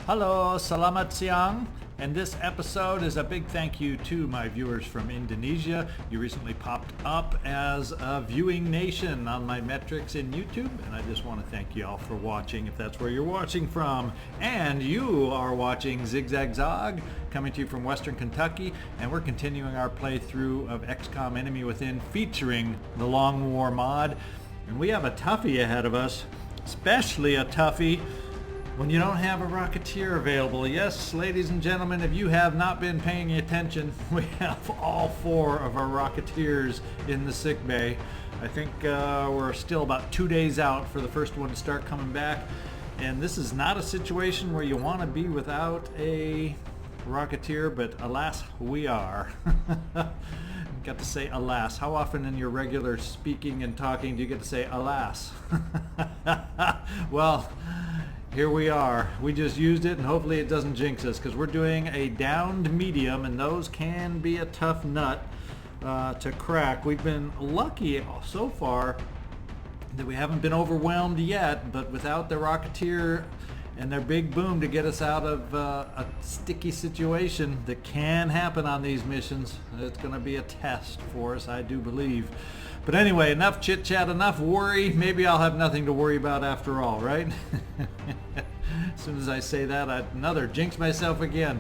Hello, selamat siang. And this episode is a big thank you to my viewers from Indonesia. You recently popped up as a viewing nation on my metrics in YouTube, and I just want to thank you all for watching if that's where you're watching from. And you are watching ZigZagZog, coming to you from Western Kentucky, and we're continuing our playthrough of XCom Enemy Within, featuring the Long War mod. And we have a toughie ahead of us, especially a toughie when you don't have a Rocketeer available. Yes, ladies and gentlemen, if you have not been paying attention, we have all 4 of our Rocketeers in the sick bay. I think we're still about 2 days out for the first one to start coming back. And this is not a situation where you want to be without a Rocketeer, but alas, we are. Got to say alas. How often in your regular speaking and talking do you get to say alas? Well, here we are. We just used it, and hopefully it doesn't jinx us, because we're doing a downed medium, and those can be a tough nut to crack. We've been lucky so far that we haven't been overwhelmed yet, but without the Rocketeer and their big boom to get us out of a sticky situation that can happen on these missions, it's going to be a test for us, I do believe. But anyway, enough chit chat, enough worry. Maybe I'll have nothing to worry about after all, right? As soon as I say that, another jinx myself again.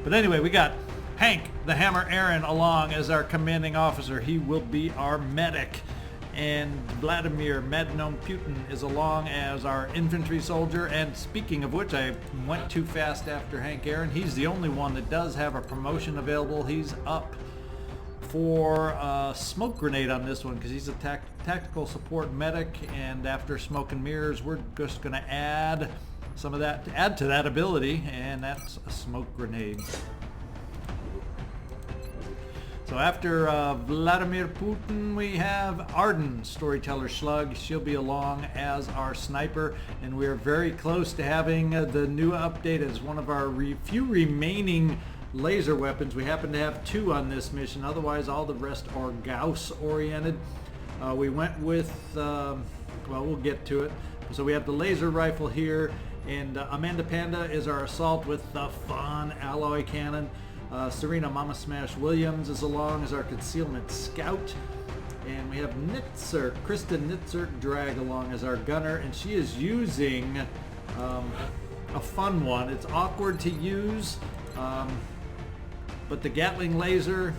But anyway, we got Hank the Hammer Aaron along as our commanding officer. He will be our medic. And Vladimir Mad Gnome Putin is along as our infantry soldier. And speaking of which, I went too fast after Hank Aaron. He's the only one that does have a promotion available. He's up for a smoke grenade on this one because he's a tactical support medic, and after smoke and mirrors we're just going to add some of that to add to that ability, and that's a smoke grenade. So after Vladimir Putin, we have Arden, Storyteller Schlug. She'll be along as our sniper, and we're very close to having the new update as one of our few remaining laser weapons. We happen to have 2 on this mission, otherwise all the rest are Gauss oriented. We went with, well, we'll get to it. So we have the laser rifle here, and Panda is our assault with the fun alloy cannon. Serena Momma Smash Williams is along as our concealment scout. And we have Nitsirk, Kristin Nitsirk drag along as our gunner, and she is using a fun one. It's awkward to use, but the Gatling laser,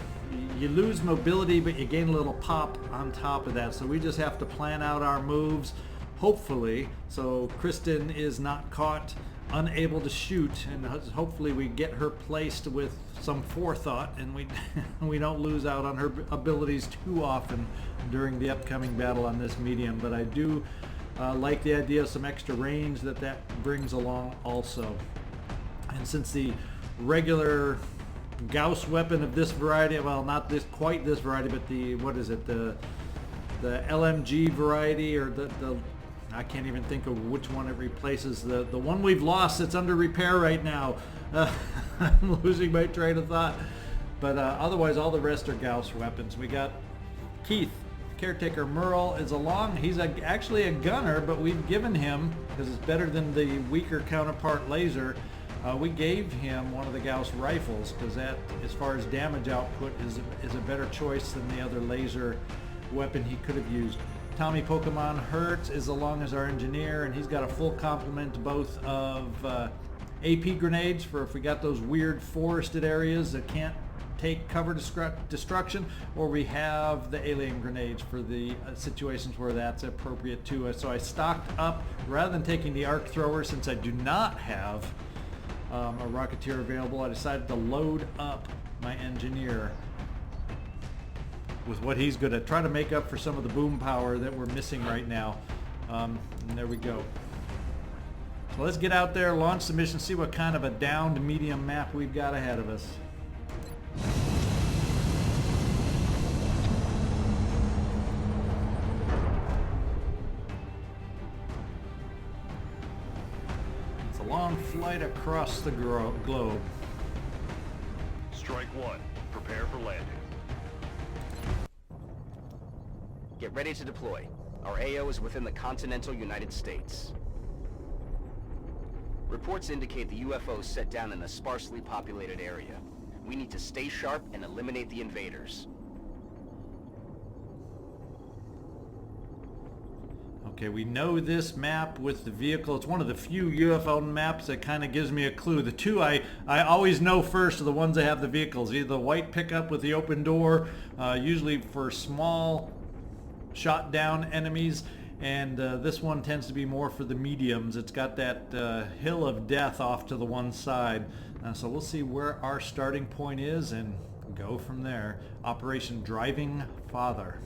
you lose mobility, but you gain a little pop on top of that. So we just have to plan out our moves, hopefully, so Kristin is not caught unable to shoot, and hopefully we get her placed with some forethought, and we don't lose out on her abilities too often during the upcoming battle on this medium. But I do like the idea of some extra range that brings along also. And since the regular Gauss weapon of this variety, well, not quite this variety, but the, what is it, the LMG variety, or the I can't even think of which one it replaces, the one we've lost that's under repair right now. I'm losing my train of thought. But otherwise all the rest are Gauss weapons. We got Keith, Caretaker Murl is along. He's actually a gunner, but we've given him, because it's better than the weaker counterpart laser, we gave him one of the Gauss rifles, because that, as far as damage output, is a better choice than the other laser weapon he could have used. Tommy Pokemon Hertz is along as our engineer, and he's got a full complement both of AP grenades for if we got those weird forested areas that can't take cover destruction, or we have the alien grenades for the situations where that's appropriate too. So I stocked up, rather than taking the arc thrower, since I do not have a Rocketeer available, I decided to load up my engineer with what he's good at, try to make up for some of the boom power that we're missing right now. And there we go. So let's get out there, launch the mission, see what kind of a downed medium map we've got ahead of us. It's a long flight across the globe. Strike one. Prepare for landing. Get ready to deploy. Our AO is within the continental United States. Reports indicate the UFO is set down in a sparsely populated area. We need to stay sharp and eliminate the invaders. Okay, we know this map with the vehicle. It's one of the few UFO maps that kind of gives me a clue. The two I always know first are the ones that have the vehicles. Either the white pickup with the open door, usually for small shot down enemies, and this one tends to be more for the mediums. It's got that hill of death off to the one side. So we'll see where our starting point is and go from there. Operation Driving Father.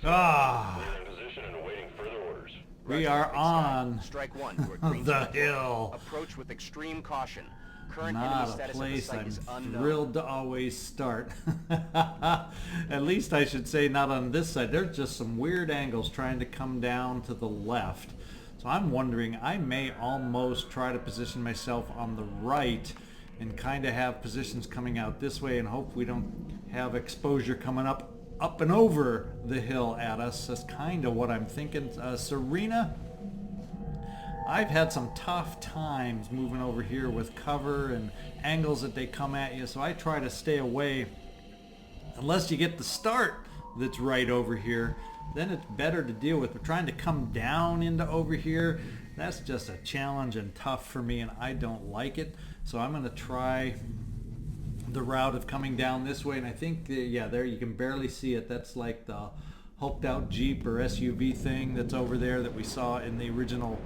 Ah, we're in position and awaiting further orders. We are on Strike one. You are green the to hill. Approach with extreme caution. Current enemy Not a status of the place site I'm is unknown. thrilled to always start. At least I should say not on this side. There's just some weird angles trying to come down to the left. So I'm wondering, I may almost try to position myself on the right and kind of have positions coming out this way and hope we don't have exposure coming up and over the hill at us. That's kind of what I'm thinking. Serena, I've had some tough times moving over here with cover and angles that they come at you, so I try to stay away unless you get the start that's right over here. Then it's better to deal with. But trying to come down into over here, that's just a challenge and tough for me, and I don't like it. So I'm going to try the route of coming down this way, and I think yeah, there you can barely see it. That's like the hulked out Jeep or SUV thing that's over there that we saw in the original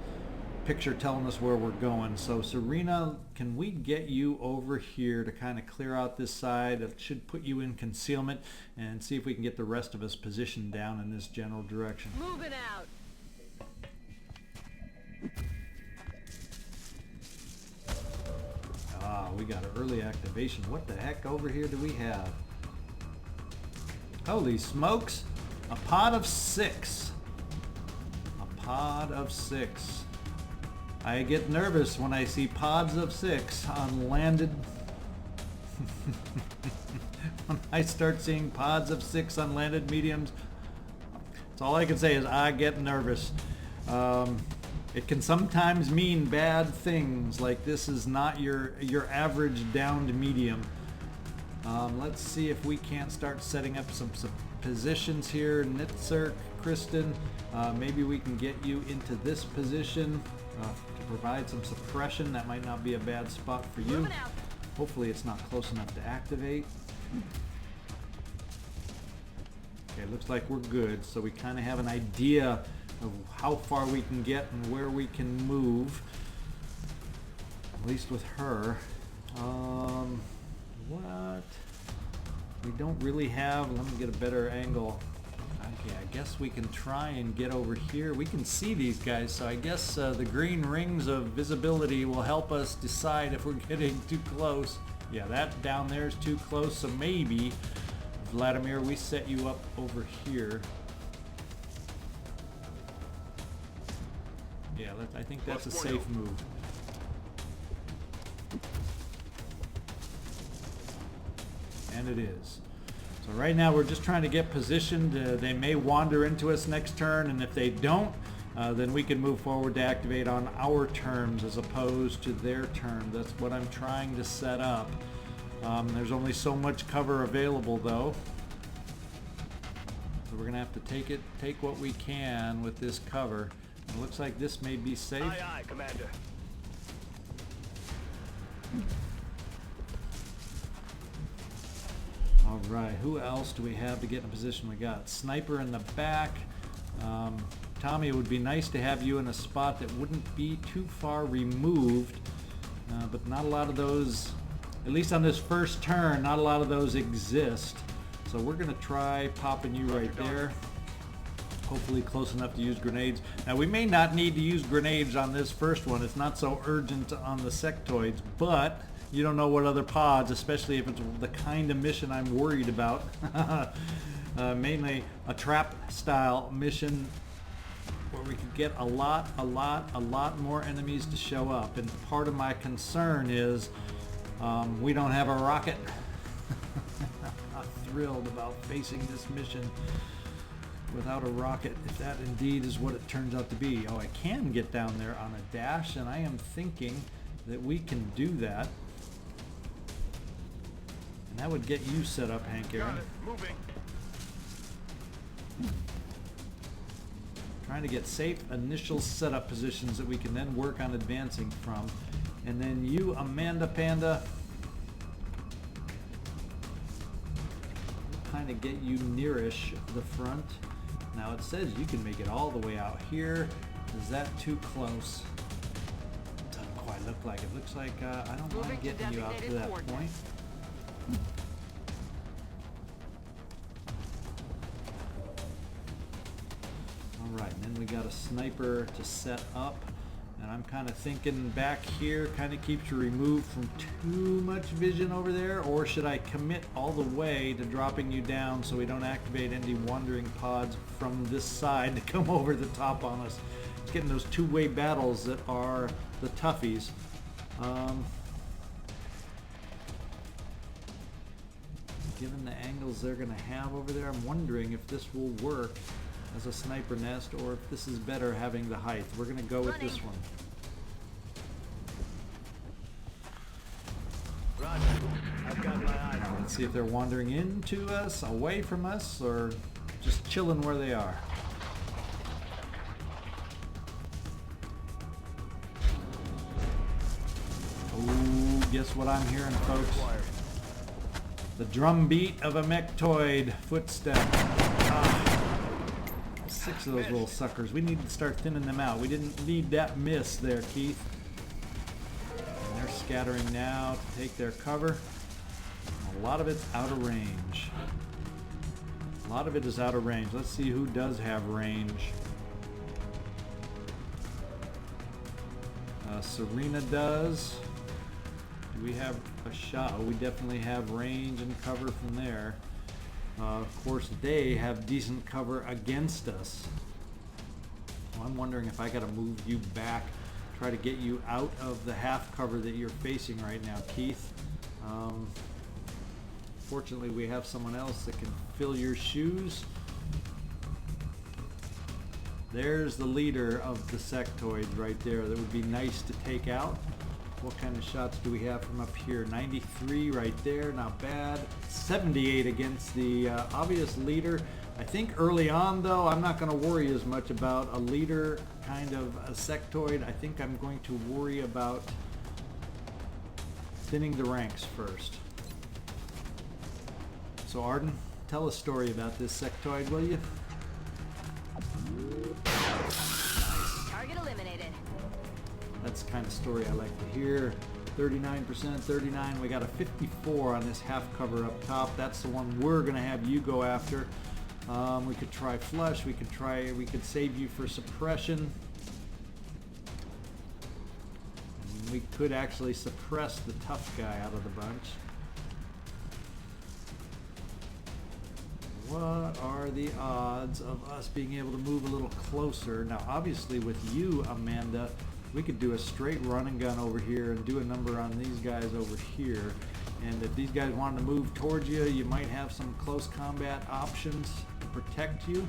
picture telling us where we're going. So Serena, can we get you over here to kind of clear out this side? It should put you in concealment and see if we can get the rest of us positioned down in this general direction. Moving out. Ah, we got an early activation. What the heck over here do we have? Holy smokes! A pod of 6. A pod of 6. I get nervous when I see pods of 6 on landed. When I start seeing pods of 6 on landed mediums, that's all I can say is I get nervous. It can sometimes mean bad things, like this is not your average downed medium. Let's see if we can't start setting up some positions here. Nitsirk, Kristin, maybe we can get you into this position to provide some suppression. That might not be a bad spot for you. Hopefully it's not close enough to activate. Okay, looks like we're good, so we kind of have an idea of how far we can get and where we can move, at least with her. What? We don't really have, let me get a better angle. Okay, I guess we can try and get over here. We can see these guys, so I guess the green rings of visibility will help us decide if we're getting too close. Yeah, that down there is too close, so maybe, Vladimir, we set you up over here. Yeah, I think that's a safe move. And it is. So right now we're just trying to get positioned. They may wander into us next turn, and if they don't, then we can move forward to activate on our terms as opposed to their term. That's what I'm trying to set up. There's only so much cover available though. So we're gonna have to take what we can with this cover. It looks like this may be safe. Aye, aye, Commander. All right, who else do we have to get in a position? We got Sniper in the back. Tommy, it would be nice to have you in a spot that wouldn't be too far removed, but not a lot of those, at least on this first turn, not a lot of those exist. So we're gonna try popping you right there. Hopefully close enough to use grenades. Now we may not need to use grenades on this first one. It's not so urgent on the sectoids, but you don't know what other pods, especially if it's the kind of mission I'm worried about. Mainly a trap style mission where we could get a lot more enemies to show up. And part of my concern is we don't have a rocket. I'm not thrilled about facing this mission without a rocket, if that indeed is what it turns out to be. Oh, I can get down there on a dash, and I am thinking that we can do that. And that would get you set up, Hank Aaron. Got it. Moving. Trying to get safe initial setup positions that we can then work on advancing from. And then you, Amanda Panda, kind of get you nearish the front. Now it says you can make it all the way out here. Is that too close? Doesn't quite look like it. Looks like I don't mind getting you out to that point. Alright, and then we got a sniper to set up. And I'm kind of thinking back here kind of keeps you removed from too much vision over there, or should I commit all the way to dropping you down so we don't activate any wandering pods from this side to come over the top on us? It's getting those two-way battles that are the toughies. Given the angles they're going to have over there, I'm wondering if this will work as a sniper nest, or if this is better having the height. We're going to go with this one. Roger. I've got my eye Now, on let's see if they're wandering into us, away from us, or just chilling where they are. Oh, guess what I'm hearing, folks? The drumbeat of a mechtoid footstep. Ah. 6 of those little suckers. We need to start thinning them out. We didn't need that miss there, Keith. And they're scattering now to take their cover. A lot of it's out of range. A lot of it is out of range. Let's see who does have range. Serena does. Do we have a shot? Oh, we definitely have range and cover from there. Of course, they have decent cover against us. Well, I'm wondering if I got to move you back, try to get you out of the half cover that you're facing right now, Keith. Fortunately, we have someone else that can fill your shoes. There's the leader of the sectoids right there. That would be nice to take out. What kind of shots do we have from up here? 93 right there, not bad. 78 against the obvious leader. I think early on, though, I'm not going to worry as much about a leader kind of a sectoid. I think I'm going to worry about thinning the ranks first. So Arden, tell a story about this sectoid, will you? Target eliminated. That's the kind of story I like to hear. 39%, 39. We got a 54 on this half cover up top. That's the one we're going to have you go after. We could try flush. We could save you for suppression. And we could actually suppress the tough guy out of the bunch. What are the odds of us being able to move a little closer? Now, obviously, with you, Amanda, we could do a straight run and gun over here and do a number on these guys over here. And if these guys wanted to move towards you, you might have some close combat options to protect you.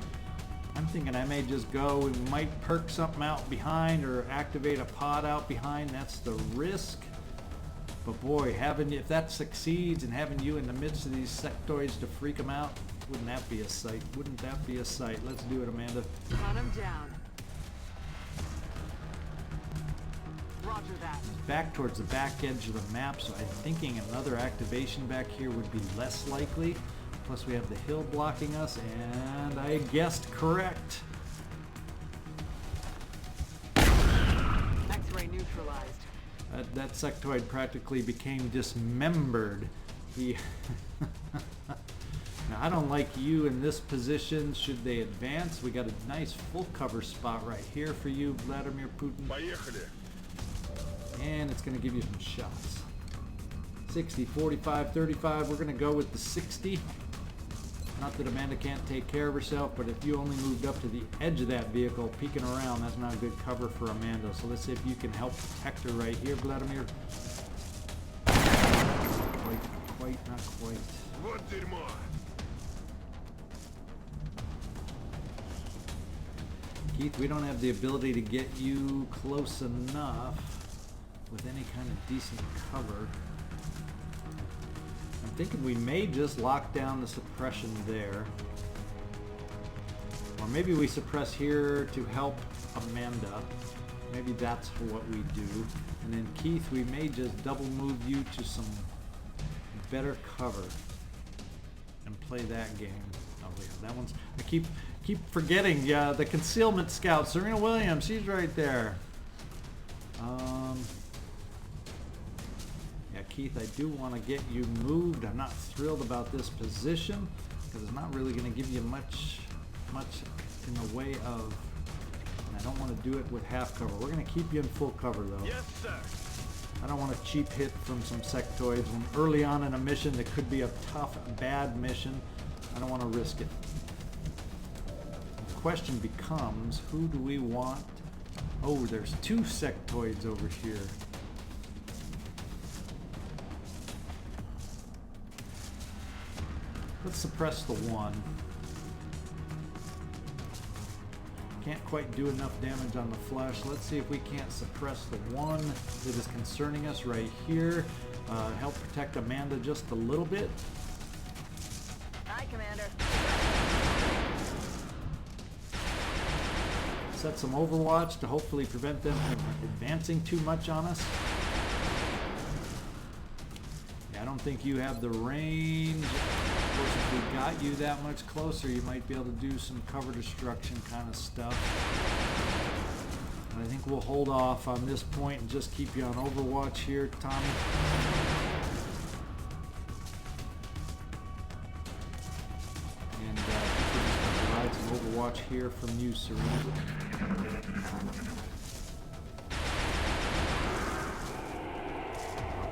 I'm thinking I may just go and might perk something out behind or activate a pod out behind. That's the risk. But boy, if that succeeds and having you in the midst of these sectoids to freak them out, wouldn't that be a sight? Wouldn't that be a sight? Let's do it, Amanda. Hunt him down. Roger that. Back towards the back edge of the map, so I'm thinking another activation back here would be less likely. Plus we have the hill blocking us, and I guessed correct. X-ray neutralized. That sectoid practically became dismembered. He Now, I don't like you in this position should they advance. We got a nice full cover spot right here for you, Vladimir Putin. Поехали. And it's going to give you some shots. 60, 45, 35. We're going to go with the 60. Not that Amanda can't take care of herself, but if you only moved up to the edge of that vehicle, peeking around, that's not a good cover for Amanda. So let's see if you can help protect her right here, Vladimir. Not quite. Вот дерьмо. Keith, we don't have the ability to get you close enough with any kind of decent cover. I'm thinking we may just lock down the suppression there. Or maybe we suppress here to help Amanda. Maybe that's what we do. And then Keith, we may just double move you to some better cover and play that game. Oh yeah, that one's, I keep forgetting, the concealment scout, Serena Williams, she's right there. Yeah, Keith, I do want to get you moved. I'm not thrilled about this position because it's not really going to give you much in the way of, and I don't want to do it with half cover. We're going to keep you in full cover though. Yes, sir. I don't want a cheap hit from some sectoids when early on in a mission that could be a tough, bad mission. I don't want to risk it. The question becomes, who do we want? Oh, there's two sectoids over here. Let's suppress the one. Can't quite do enough damage on the flesh. Let's see if we can't suppress the one that is concerning us right here. Help protect Amanda just a little bit. Aye, Commander. Set some overwatch to hopefully prevent them from advancing too much on us. Yeah, I don't think you have the range. Of course, if we got you that much closer, you might be able to do some cover destruction kind of stuff. And I think we'll hold off on this point and just keep you on overwatch here, Tommy. And I think we're just going to provide some overwatch here from you, Serena.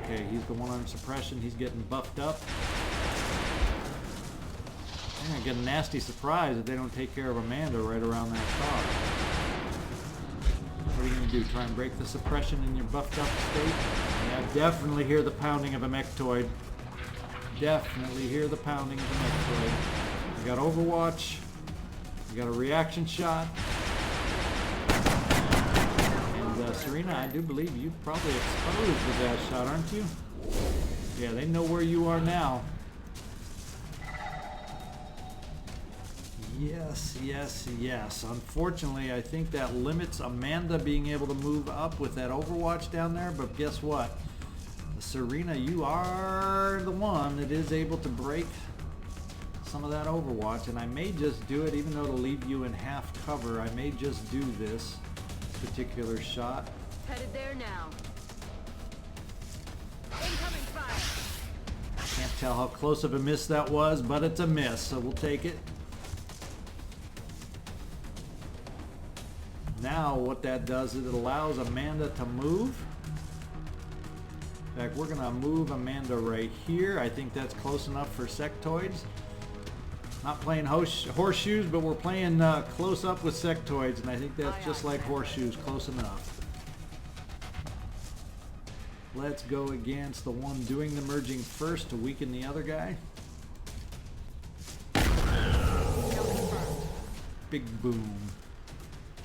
Okay, he's the one on suppression. He's getting buffed up. I'm going to get a nasty surprise if they don't take care of Amanda right around that car. What are you going to do? Try and break the suppression in your buffed up state? Yeah, definitely hear the pounding of a mechtoid. Definitely hear the pounding of a mechtoid. We got Overwatch. We got a reaction shot. And Serena, I do believe you probably exposed with that shot, aren't you? Yeah, they know where you are now. Yes, yes, yes. Unfortunately, I think that limits Amanda being able to move up with that Overwatch down there, but guess what? Serena, you are the one that is able to break some of that Overwatch, and I may just do it, even though it'll leave you in half cover. I may just do this particular shot. Headed there now. Incoming fire. Can't tell how close of a miss that was, but it's a miss, so we'll take it. Now what that does is it allows Amanda to move. In fact, we're going to move Amanda right here. I think that's close enough for sectoids. Not playing horseshoes, but we're playing close up with sectoids, and I think that's just like horseshoes, close enough. Let's go against the one doing the merging first to weaken the other guy. Big boom.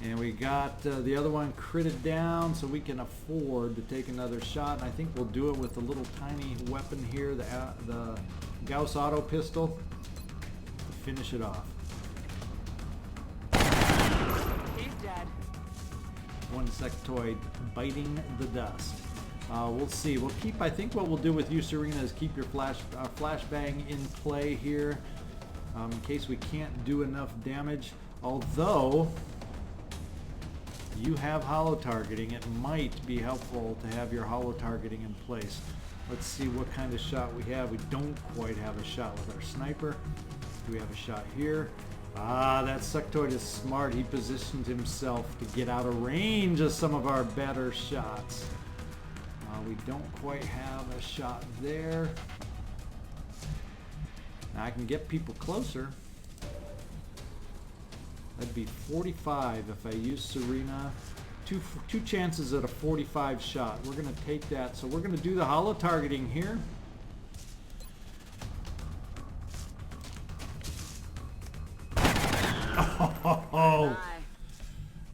And we got the other one critted down, so we can afford to take another shot. And I think we'll do it with the little tiny weapon here, the Gauss auto pistol, to finish it off. He's dead. One sectoid biting the dust. We'll see. We'll keep. I think what we'll do with you, Serena, is keep your flashbang in play here, in case we can't do enough damage. Although you have hollow targeting, it might be helpful to have your hollow targeting in place. Let's see what kind of shot we have. We don't quite have a shot with our sniper. Do we have a shot here? Ah, that sectoid is smart. He positioned himself to get out of range of some of our better shots. We don't quite have a shot there. Now I can get people closer. That'd be 45 if I use Serena. Two chances at a 45 shot. We're going to take that. So we're going to do the holo targeting here. Oh,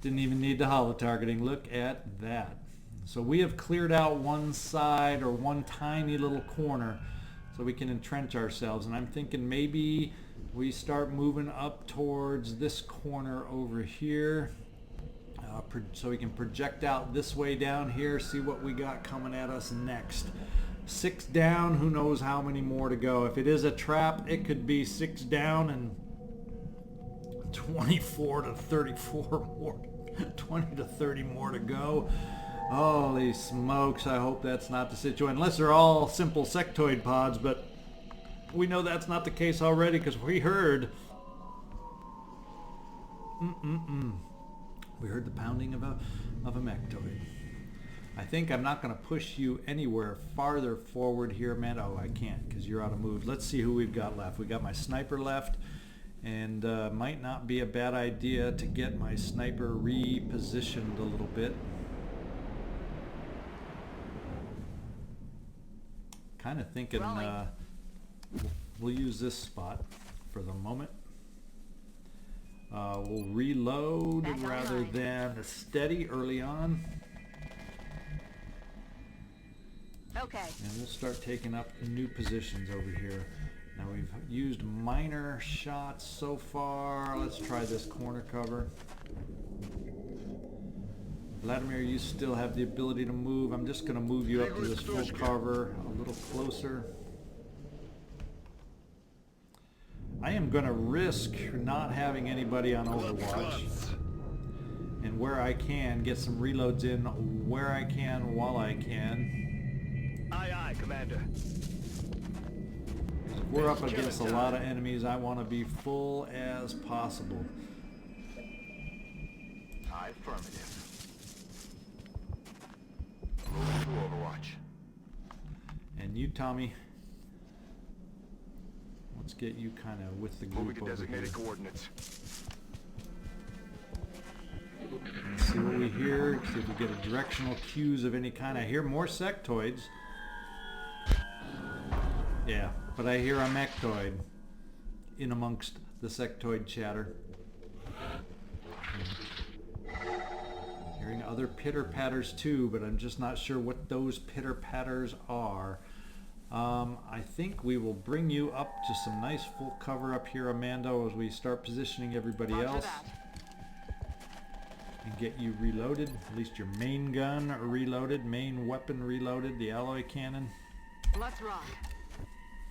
didn't even need the holo targeting. Look at that. So we have cleared out one side or one tiny little corner so we can entrench ourselves. And I'm thinking maybe we start moving up towards this corner over here so we can project out this way down here, see what we got coming at us next. 6 down, who knows how many more to go. If it is a trap, it could be 6 down and 24 to 34 more, 20 to 30 more to go. Holy smokes, I hope that's not the situation. Unless they're all simple sectoid pods, but we know that's not the case already because we heard... We heard the pounding of a mectoid. I think I'm not going to push you anywhere farther forward here, man. Oh, I can't because you're out of move. Let's see who we've got left. We got my sniper left. And might not be a bad idea to get my sniper repositioned a little bit. Kind of thinking we'll use this spot for the moment. We'll reload rather than steady early on. Okay. And we'll start taking up new positions over here. Now we've used minor shots so far. Let's try this corner cover. Vladimir, you still have the ability to move. I'm just going to move you up to this full cover a little closer. I am going to risk not having anybody on Overwatch. And where I can, get some reloads in where I can, while I can. Aye, aye, Commander. We're up against a lot of enemies. I want to be full as possible. Affirmative. Moving to Overwatch. And you, Tommy, let's get you kind of with the group Moving to over designated here. coordinates. Let's see what we hear. See if we get a directional cues of any kind. I hear more sectoids. Yeah, but I hear a mectoid in amongst the sectoid chatter. Hearing other pitter-patters too, but I'm just not sure what those pitter-patters are. I think we will bring you up to some nice full cover up here, Amando, as we start positioning everybody else. And get you reloaded, at least your main gun reloaded, main weapon reloaded, the alloy cannon. Let's rock.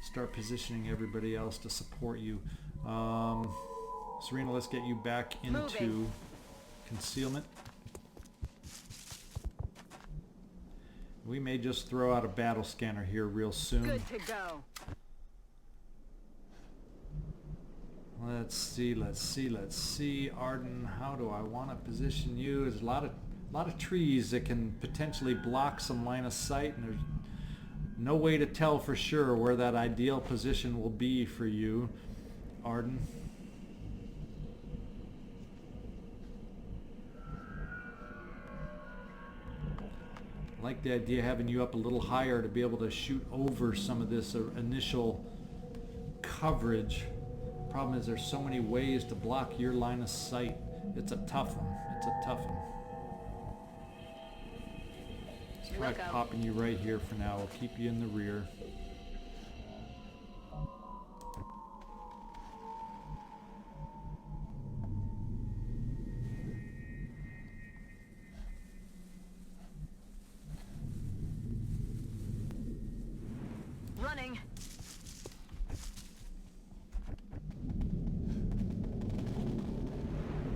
Start positioning everybody else to support you. Serena, let's get you back into concealment. We may just throw out a battle scanner here real soon. Good to go. Let's see. Arden, how do I want to position you? There's a lot of trees that can potentially block some line of sight, and there's no way to tell for sure where that ideal position will be for you, Arden. I like the idea of having you up a little higher to be able to shoot over some of this initial coverage. Problem is there's so many ways to block your line of sight. It's a tough one. Let's try popping you right here for now. We'll keep you in the rear. Running.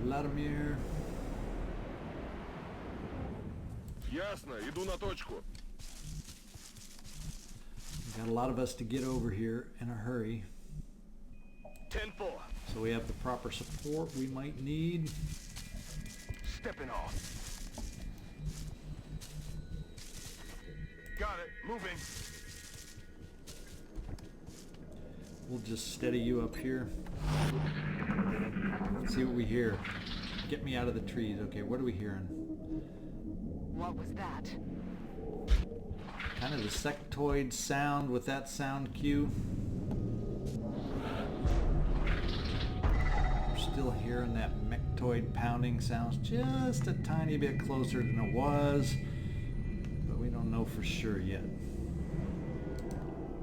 Vladimir. Ясно, иду на точку. Got a lot of us to get over here in a hurry. 10-4. So we have the proper support we might need. Stepping off. Got it. Moving. We'll just steady you up here. Let's see what we hear. Get me out of the trees. Okay, what are we hearing? What was that? Kind of the sectoid sound with that sound cue. We're still hearing that mectoid pounding sounds just a tiny bit closer than it was, but we don't know for sure yet.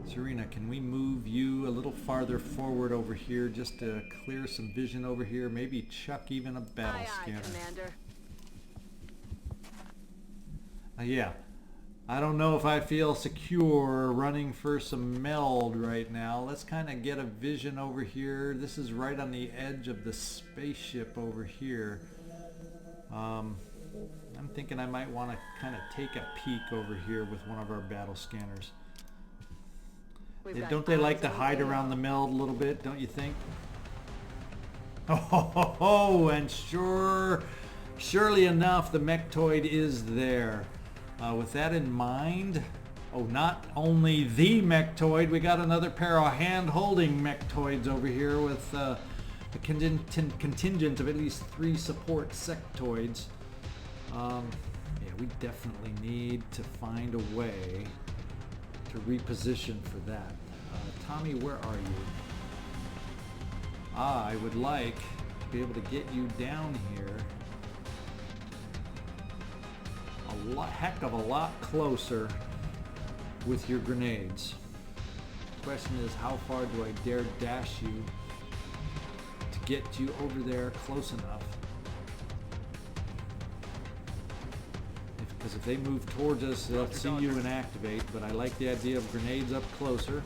Serena, can we move you a little farther forward over here just to clear some vision over here? Maybe chuck even a battle scanner. Commander. Yeah. I don't know if I feel secure running for some meld right now. Let's kind of get a vision over here. This is right on the edge of the spaceship over here. I'm thinking I might want to kind of take a peek over here with one of our battle scanners. Don't they like to hide around the meld a little bit, don't you think? Oh, and surely enough, the mectoid is there. With that in mind, oh, not only the mectoid, we got another pair of hand-holding mectoids over here with a contingent of at least 3 support sectoids. Yeah, we definitely need to find a way to reposition for that. Tommy, where are you? I would like to be able to get you down here heck of a lot closer with your grenades. The question is, how far do I dare dash you to get you over there close enough? Because if they move towards us, they'll see you and activate, but I like the idea of grenades up closer.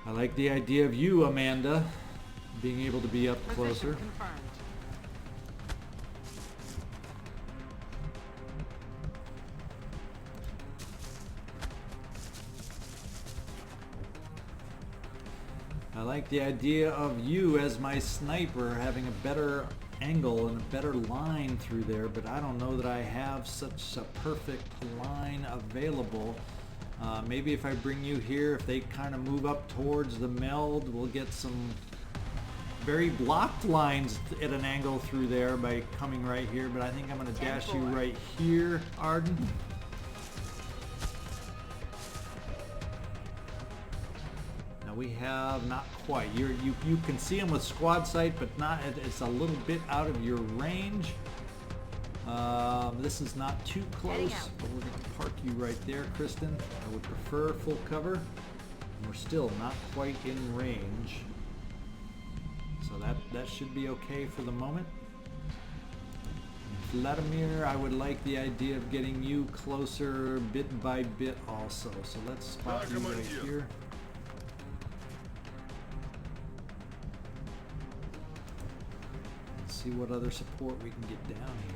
I like the idea of you, Amanda, being able to be up closer. Position confirmed. I like the idea of you as my sniper having a better angle and a better line through there, but I don't know that I have such a perfect line available. Maybe if I bring you here, if they kind of move up towards the meld, we'll get some very blocked lines at an angle through there by coming right here, but I think I'm going to dash you right here, Arden. Now we have not quite. You can see them with squad sight, but not. It's a little bit out of your range. This is not too close, but we're going to park you right there, Kristin. I would prefer full cover. And we're still not quite in range, so that should be okay for the moment. Vladimir, I would like the idea of getting you closer bit by bit also. So let's spot you right here. Let's see what other support we can get down here.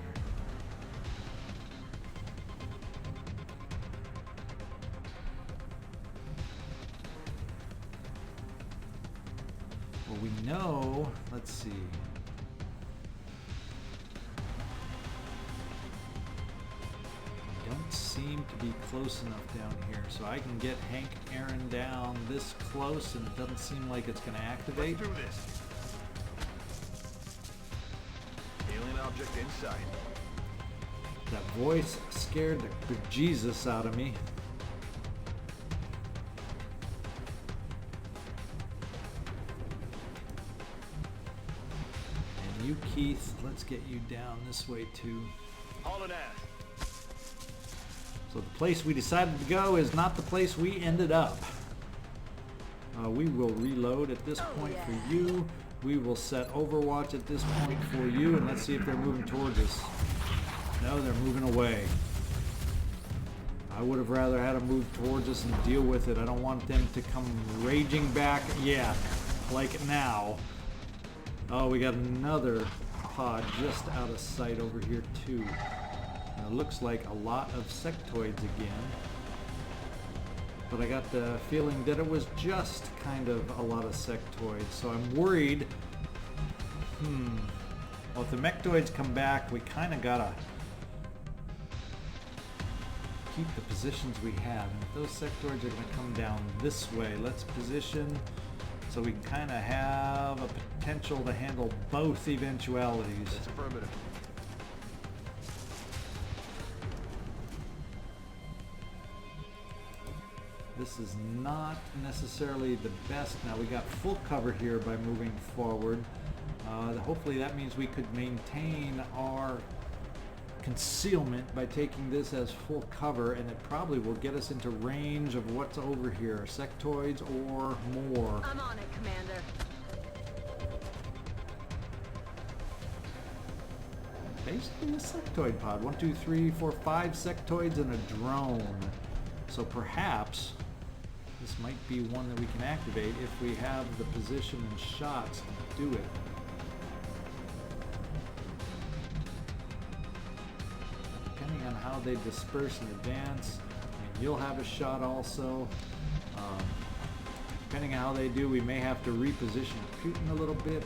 Well, we know, let's see. Don't seem to be close enough down here, so I can get Hank Aaron down this close, and it doesn't seem like it's going to activate. Let's do this. Alien object inside. That voice scared the bejesus out of me. And you, Keith, let's get you down this way too. Hauling ass. So the place we decided to go is not the place we ended up. We will reload at this point for you. We will set Overwatch at this point for you, and let's see if they're moving towards us. No, they're moving away. I would have rather had them move towards us and deal with it. I don't want them to come raging back. Yeah, like now. Oh, we got another pod just out of sight over here too. It looks like a lot of sectoids again. but I got the feeling that it was just kind of a lot of sectoids, so I'm worried. Well, if the mechtoids come back, we kind of gotta keep the positions we have. And if those sectoids are going to come down this way, let's position so we can kind of have a potential to handle both eventualities. That's affirmative. This is not necessarily the best. Now we got full cover here by moving forward. Hopefully that means we could maintain our concealment by taking this as full cover, and it probably will get us into range of what's over here, sectoids or more. I'm on it, Commander. Basically a sectoid pod. 1, 2, 3, 4, 5 sectoids and a drone. So perhaps this might be one that we can activate if we have the position and shots to do it. Depending on how they disperse in advance, and you'll have a shot also. Depending on how they do, we may have to reposition Putin a little bit.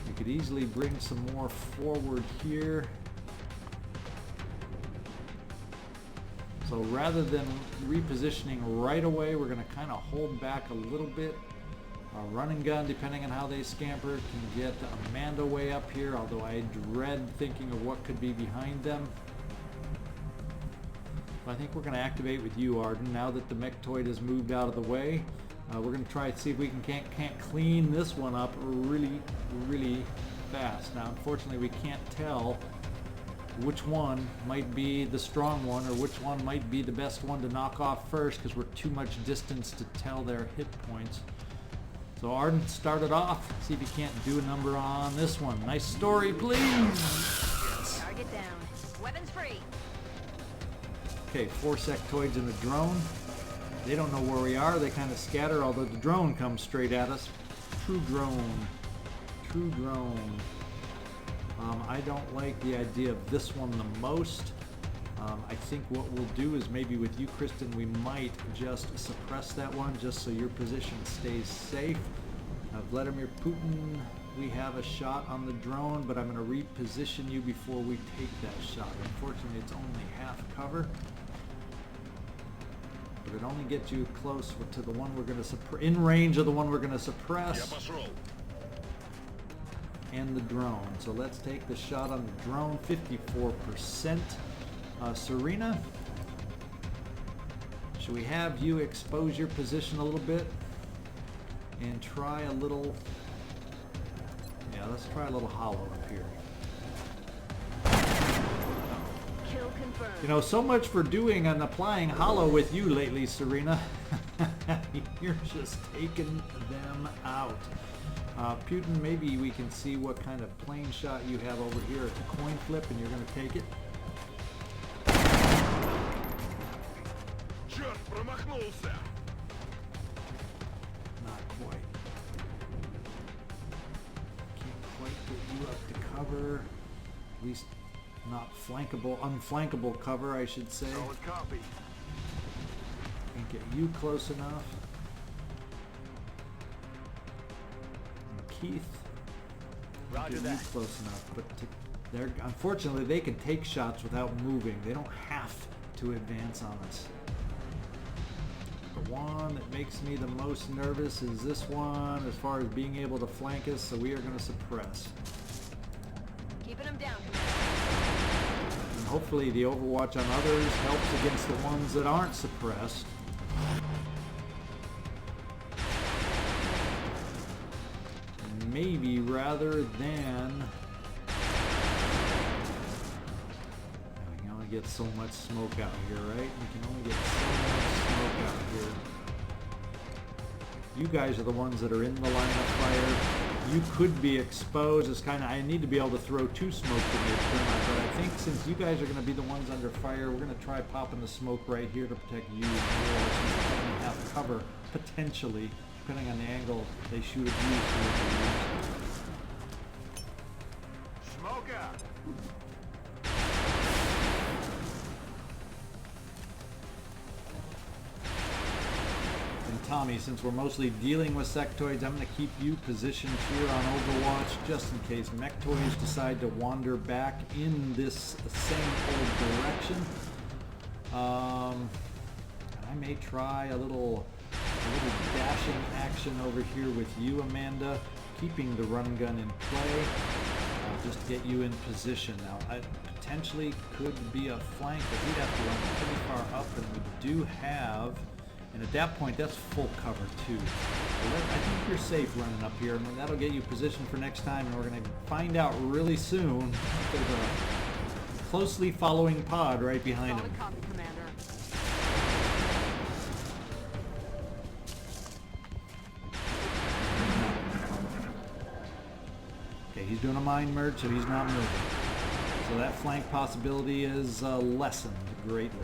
We could easily bring some more forward here. So rather than repositioning right away, we're going to kind of hold back a little bit. Run and gun, depending on how they scamper, can get Amanda way up here, although I dread thinking of what could be behind them. But I think we're going to activate with you, Arden, now that the mechtoid has moved out of the way. We're going to try to see if we can't clean this one up really, really fast. Now, unfortunately, we can't tell which one might be the strong one or which one might be the best one to knock off first, because we're too much distance to tell their hit points. So Arden started off. See if you can't do a number on this one. Nice story, please. Target down. Weapons free. Okay, 4 sectoids and a drone. They don't know where we are. They kind of scatter, although the drone comes straight at us. True drone. True drone. I don't like the idea of this one the most. I think what we'll do is maybe with you, Kristin, we might just suppress that one just so your position stays safe. Vladimir Putin, we have a shot on the drone, but I'm going to reposition you before we take that shot. Unfortunately, it's only half cover. But it only gets you close to the one we're going to suppress, in range of the one we're going to suppress. And the drone. So let's take the shot on the drone, 54%. Serena, should we have you expose your position a little bit and try a little, let's try a little hollow up here. Kill confirmed. You know, so much for doing and applying hollow with you lately, Serena. You're just taking them out. Putin, maybe we can see what kind of plane shot you have over here. It's a coin flip and you're going to take it. Not quite. Can't quite get you up to cover. At least not flankable, unflankable cover, I should say. Solid copy. Can't get you close enough. And Keith, Roger get you that. close enough, but unfortunately they can take shots without moving. They don't have to advance on us. The one that makes me the most nervous is this one as far as being able to flank us, so we are going to suppress. Keeping them down, And hopefully the overwatch on others helps against the ones that aren't suppressed. And maybe rather than... We can only get so much smoke out here, right? We can only get so much smoke out here. You guys are the ones that are in the line of fire. You could be exposed. It's kind of, I need to be able to throw 2 smoke grenades, but I think since you guys are going to be the ones under fire, we're going to try popping the smoke right here to protect you more, since you only have cover, potentially, depending on the angle they shoot at you. Smoke out. Tommy, since we're mostly dealing with sectoids, I'm going to keep you positioned here on Overwatch just in case mechtoids decide to wander back in this same old direction. I may try a little dashing action over here with you, Amanda, keeping the run gun in play, just to get you in position. Now, I potentially could be a flank, but we'd have to run pretty far up, and we do have, and at that point, that's full cover too. So I think you're safe running up here, and that'll get you positioned for next time, and we're going to find out really soon. There's a closely following pod right behind him. Copy, Commander. He's doing a mind merge, so he's not moving. So that flank possibility is lessened greatly.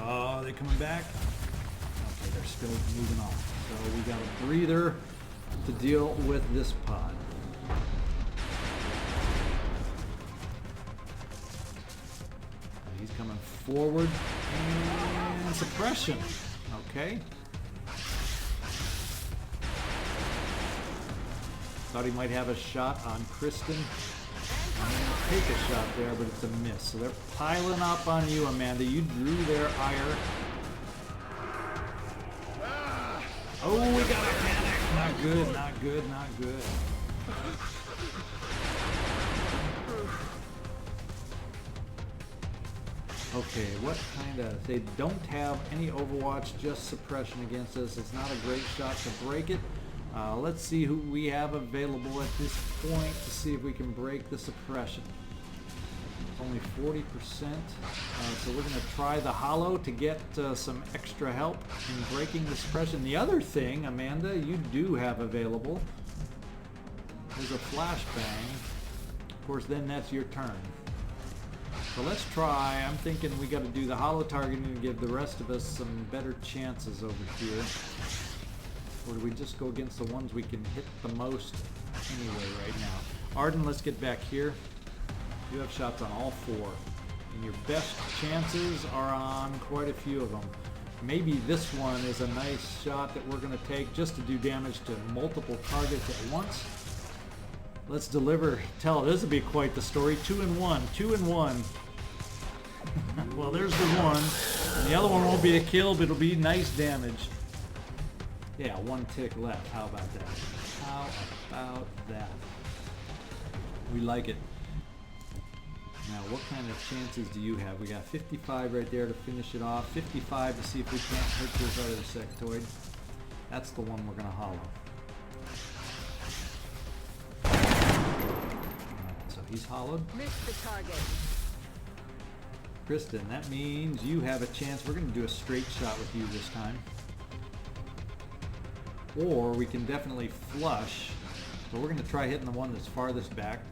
Oh, they coming back? Okay, they're still moving on. So we got a breather to deal with this pod. He's coming forward and suppression. Okay. Thought he might have a shot on Kristin. I'm going to take a shot there, but it's a miss. So they're piling up on you, Amanda. You drew their ire. Oh, we got a panic. Not good, not good, not good. Okay, what kind of... They don't have any Overwatch, just suppression against us. It's not a great shot to break it. Let's see who we have available at this point to see if we can break the suppression. It's only 40%, so we're going to try the hollow to get some extra help in breaking the suppression. The other thing, Amanda, you do have available is a flashbang. Of course, then that's your turn. So let's try. I'm thinking we got to do the hollow targeting to give the rest of us some better chances over here. Or do we just go against the ones we can hit the most anyway right now? Arden, let's get back here. You have shots on all four. And your best chances are on quite a few of them. Maybe this one is a nice shot that we're going to take just to do damage to multiple targets at once. Let's deliver. This will be quite the story. 2 and 1. 2 and 1. Well, there's the one. And the other one won't be a kill, but it'll be nice damage. Yeah, 1 tick left. How about that? How about that? We like it. Now, what kind of chances do you have? We got 55 right there to finish it off. 55 to see if we can't hurt this other sectoid. That's the one we're going to hollow. Alright, so he's hollowed. Missed the target. Kristin, that means you have a chance. We're going to do a straight shot with you this time. Or we can definitely flush. So we're going to try hitting the one that's farthest back.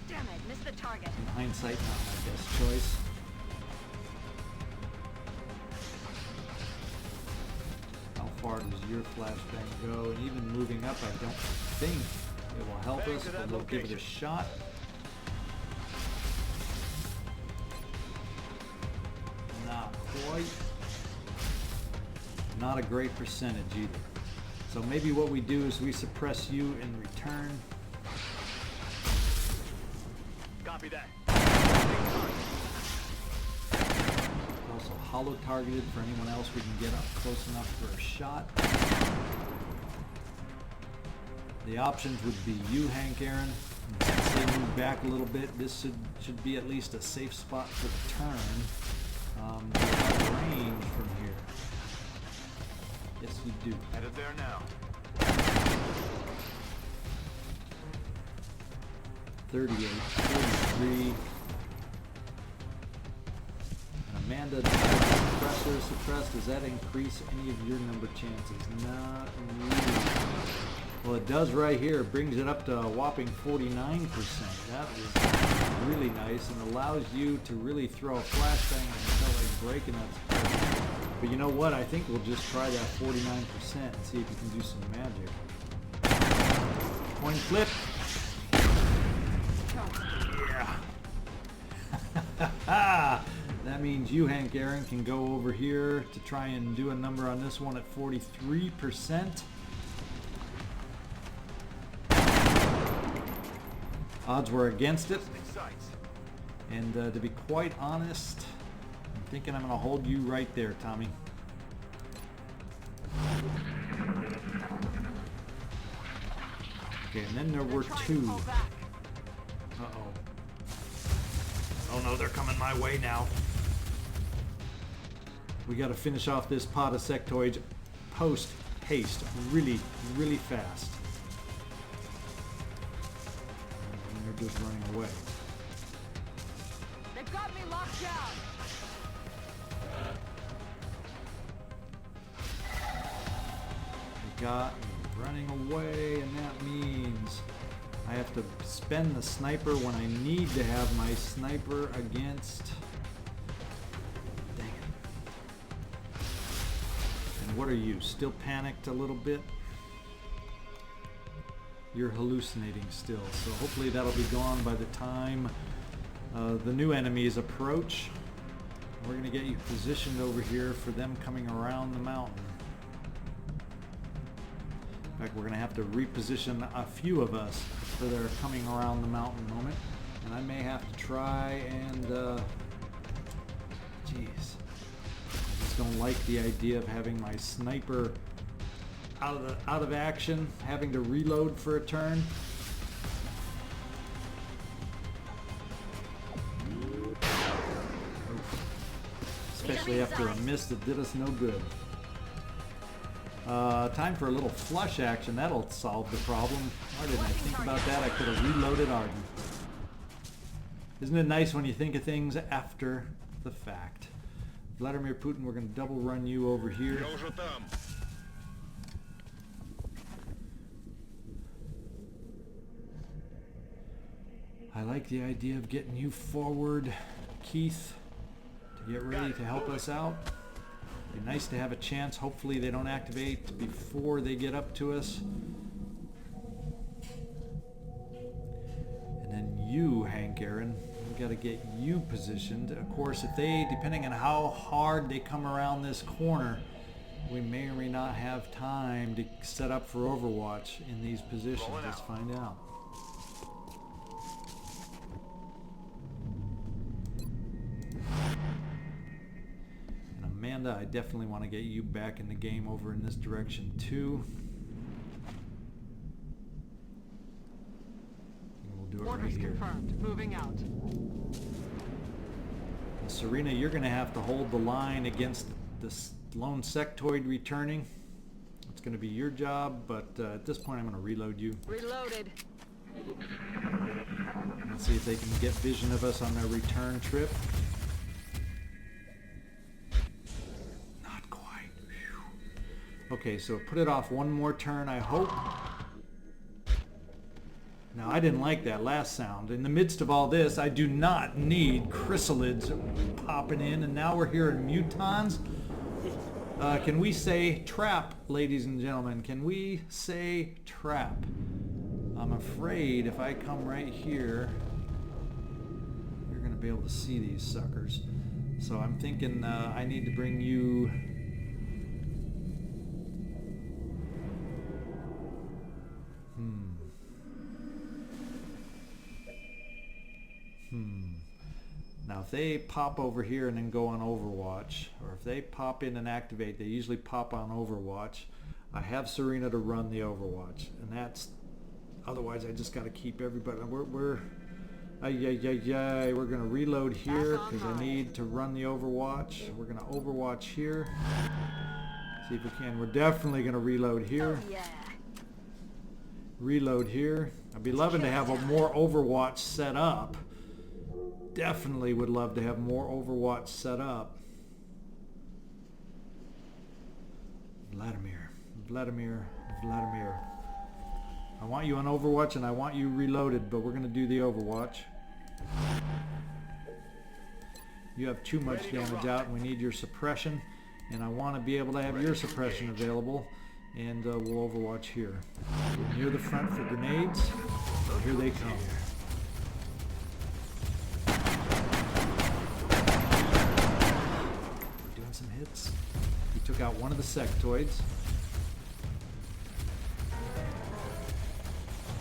Damn it, missed the target. In hindsight, not my best choice. How far does your flashbang go? And even moving up, I don't think it will help us, but we'll give it a shot. Not quite. Not a great percentage either. So maybe what we do is we suppress you in return. Copy that. Also hollow targeted for anyone else we can get up close enough for a shot. The options would be you, Hank Aaron. Since they move back a little bit, this should be at least a safe spot for the turn. You have range from here. Yes, you do. Headed there now. 38, 43. And Amanda, suppressor, suppressed. Does that increase any of your number chances? Not really. Well, it does right here. It brings it up to a whopping 49%. That is really nice and allows you to really throw a flashbang until they break and that's. But you know what? I think we'll just try that 49% and see if we can do some magic. Coin flip. Yeah. means you, Hank Aaron, can go over here to try and do a number on this one at 43%. Odds were against it. And to be quite honest, I'm thinking I'm going to hold you right there, Tommy. Okay, and then there were two. Uh-oh. Oh no, they're coming my way now. We got to finish off this pot of sectoids post haste really, really fast. And they're just running away. They've got me locked down. They got me running away, and that means I have to spend the sniper when I need to have my sniper against... Dang it. And what are you? Still panicked a little bit? You're hallucinating still, so hopefully that'll be gone by the time the new enemies approach. We're going to get you positioned over here for them coming around the mountain. In fact, we're going to have to reposition a few of us for their coming around the mountain moment. And I may have to try and, geez. I just don't like the idea of having my sniper out of action, having to reload for a turn. Especially after a miss that did us no good. Time for a little flush action. That'll solve the problem. Why didn't I think about that? I could have reloaded Arden. Isn't it nice when you think of things after the fact? Vladimir Putin, we're going to double run you over here. I like the idea of getting you forward, Keith, to get ready to help us out. Be nice to have a chance. Hopefully they don't activate before they get up to us. And then you, Hank Aaron, we got to get you positioned. Of course, if they, depending on how hard they come around this corner, we may or may not have time to set up for Overwatch in these positions. Let's find out. Panda, I definitely want to get you back in the game over in this direction too. And we'll do it right here. Confirmed. Moving out. And Serena, you're going to have to hold the line against this lone sectoid returning. It's going to be your job, but at this point I'm going to reload you. Reloaded. Let's see if they can get vision of us on their return trip. Okay, so put it off one more turn, I hope. Now, I didn't like that last sound. In the midst of all this, I do not need chrysalids popping in, and now we're hearing mutons. Can we say trap, ladies and gentlemen? Can we say trap? I'm afraid if I come right here, you're going to be able to see these suckers. So I'm thinking I need to bring you... Now if they pop over here and then go on Overwatch, or if they pop in and activate, they usually pop on Overwatch. I have Serena to run the Overwatch, and that's, otherwise I just got to keep everybody, we're going to reload here because I need to run the Overwatch. We're going to Overwatch here. See if we can. We're definitely going to reload here. Oh, yeah. Reload here. I'd be loving to have a more Overwatch set up. Definitely would love to have more Overwatch set up. Vladimir. I want you on Overwatch and I want you reloaded, but we're going to do the Overwatch. You have too much damage out and we need your suppression, and I want to be able to have your suppression available, and we'll Overwatch here. We're near the front for grenades. Here they come. hits. We took out one of the sectoids.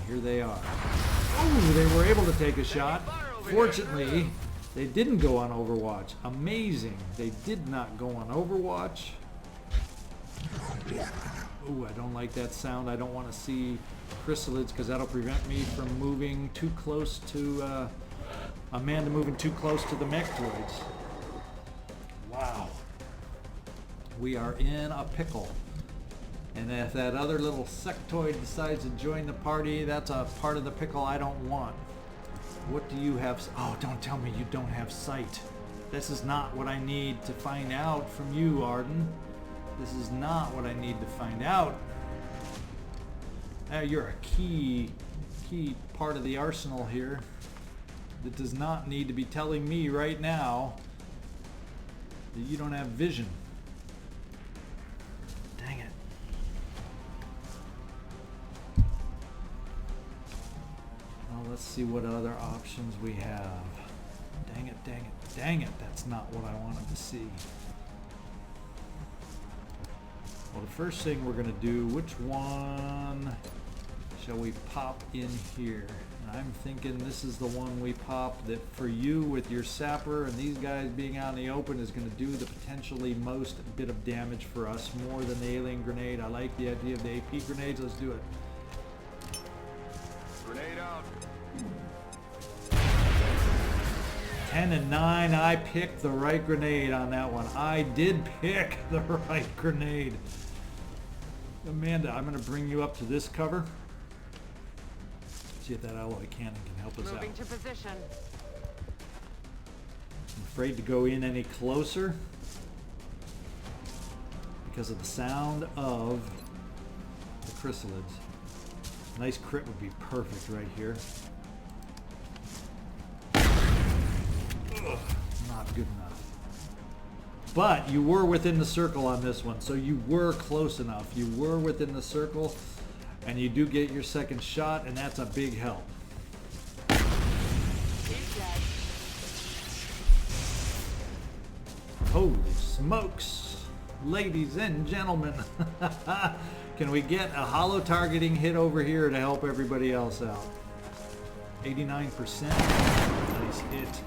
Here they are. Oh, they were able to take a shot. Fortunately, they didn't go on Overwatch. Amazing. They did not go on Overwatch. Oh, I don't like that sound. I don't want to see chrysalids because that'll prevent me from moving too close to Amanda moving too close to the mechtoids. Wow. We are in a pickle. And if that other little sectoid decides to join the party, that's a part of the pickle I don't want. What do you have? Oh, don't tell me you don't have sight. This is not what I need to find out from you, Arden. This is not what I need to find out. You're a key part of the arsenal here that does not need to be telling me right now that you don't have vision. Dang it. Well, let's see what other options we have. Dang it, dang it, dang it. That's not what I wanted to see. Well, the first thing we're going to do, which one shall we pop in here? And I'm thinking this is the one we pop that for you with your sapper and these guys being out in the open is going to do the potentially most bit of damage for us, more than the alien grenade. I like the idea of the AP grenades. Let's do it. Grenade out. 10 and 9, I picked the right grenade on that one. I did pick the right grenade. Amanda, I'm going to bring you up to this cover. See if that alloy cannon can help us out. Moving to position. I'm afraid to go in any closer because of the sound of the chrysalids. Nice crit would be perfect right here. Ugh, not good enough. But you were within the circle on this one, so you were close enough. You were within the circle, and you do get your second shot, and that's a big help. Holy smokes, ladies and gentlemen. Can we get a hollow targeting hit over here to help everybody else out? 89%. Nice hit.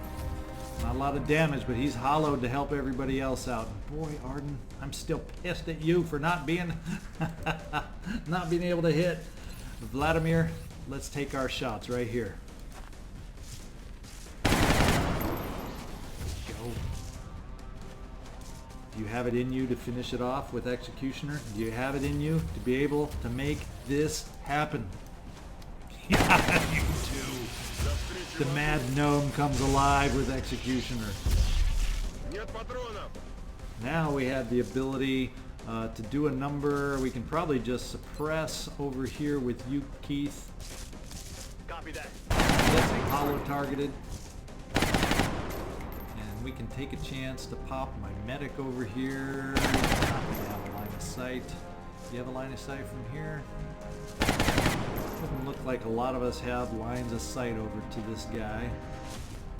Not a lot of damage, but he's hollowed to help everybody else out. Boy, Arden, I'm still pissed at you for not being not being able to hit. Vladimir, let's take our shots right here. Let's go. Do you have it in you to finish it off with Executioner? Do you have it in you to be able to make this happen? Yeah, you do. The mad gnome comes alive with Executioner. Now we have the ability to do a number. We can probably just suppress over here with you, Keith. Copy that. That's hollow targeted. And we can take a chance to pop my medic over here. Not going to have a line of sight. Do you have a line of sight from here? Doesn't look like a lot of us have lines of sight over to this guy.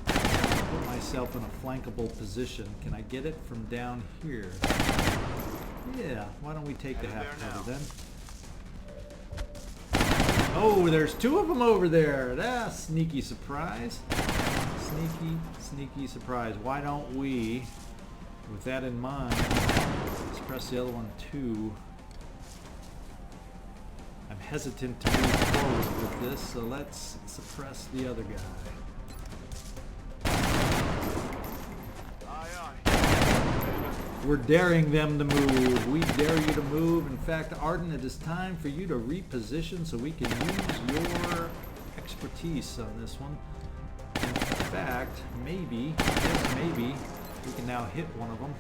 Put myself in a flankable position. Can I get it from down here? Yeah, why don't we take the half cover then? Oh, there's two of them over there. That's sneaky surprise. Sneaky surprise. Why don't we, with that in mind, let's press the other one too. I'm hesitant to move forward with this, so let's suppress the other guy. We're daring them to move. We dare you to move. In fact, Arden, it is time for you to reposition so we can use your expertise on this one. In fact, maybe, yes, maybe, we can now hit one of them.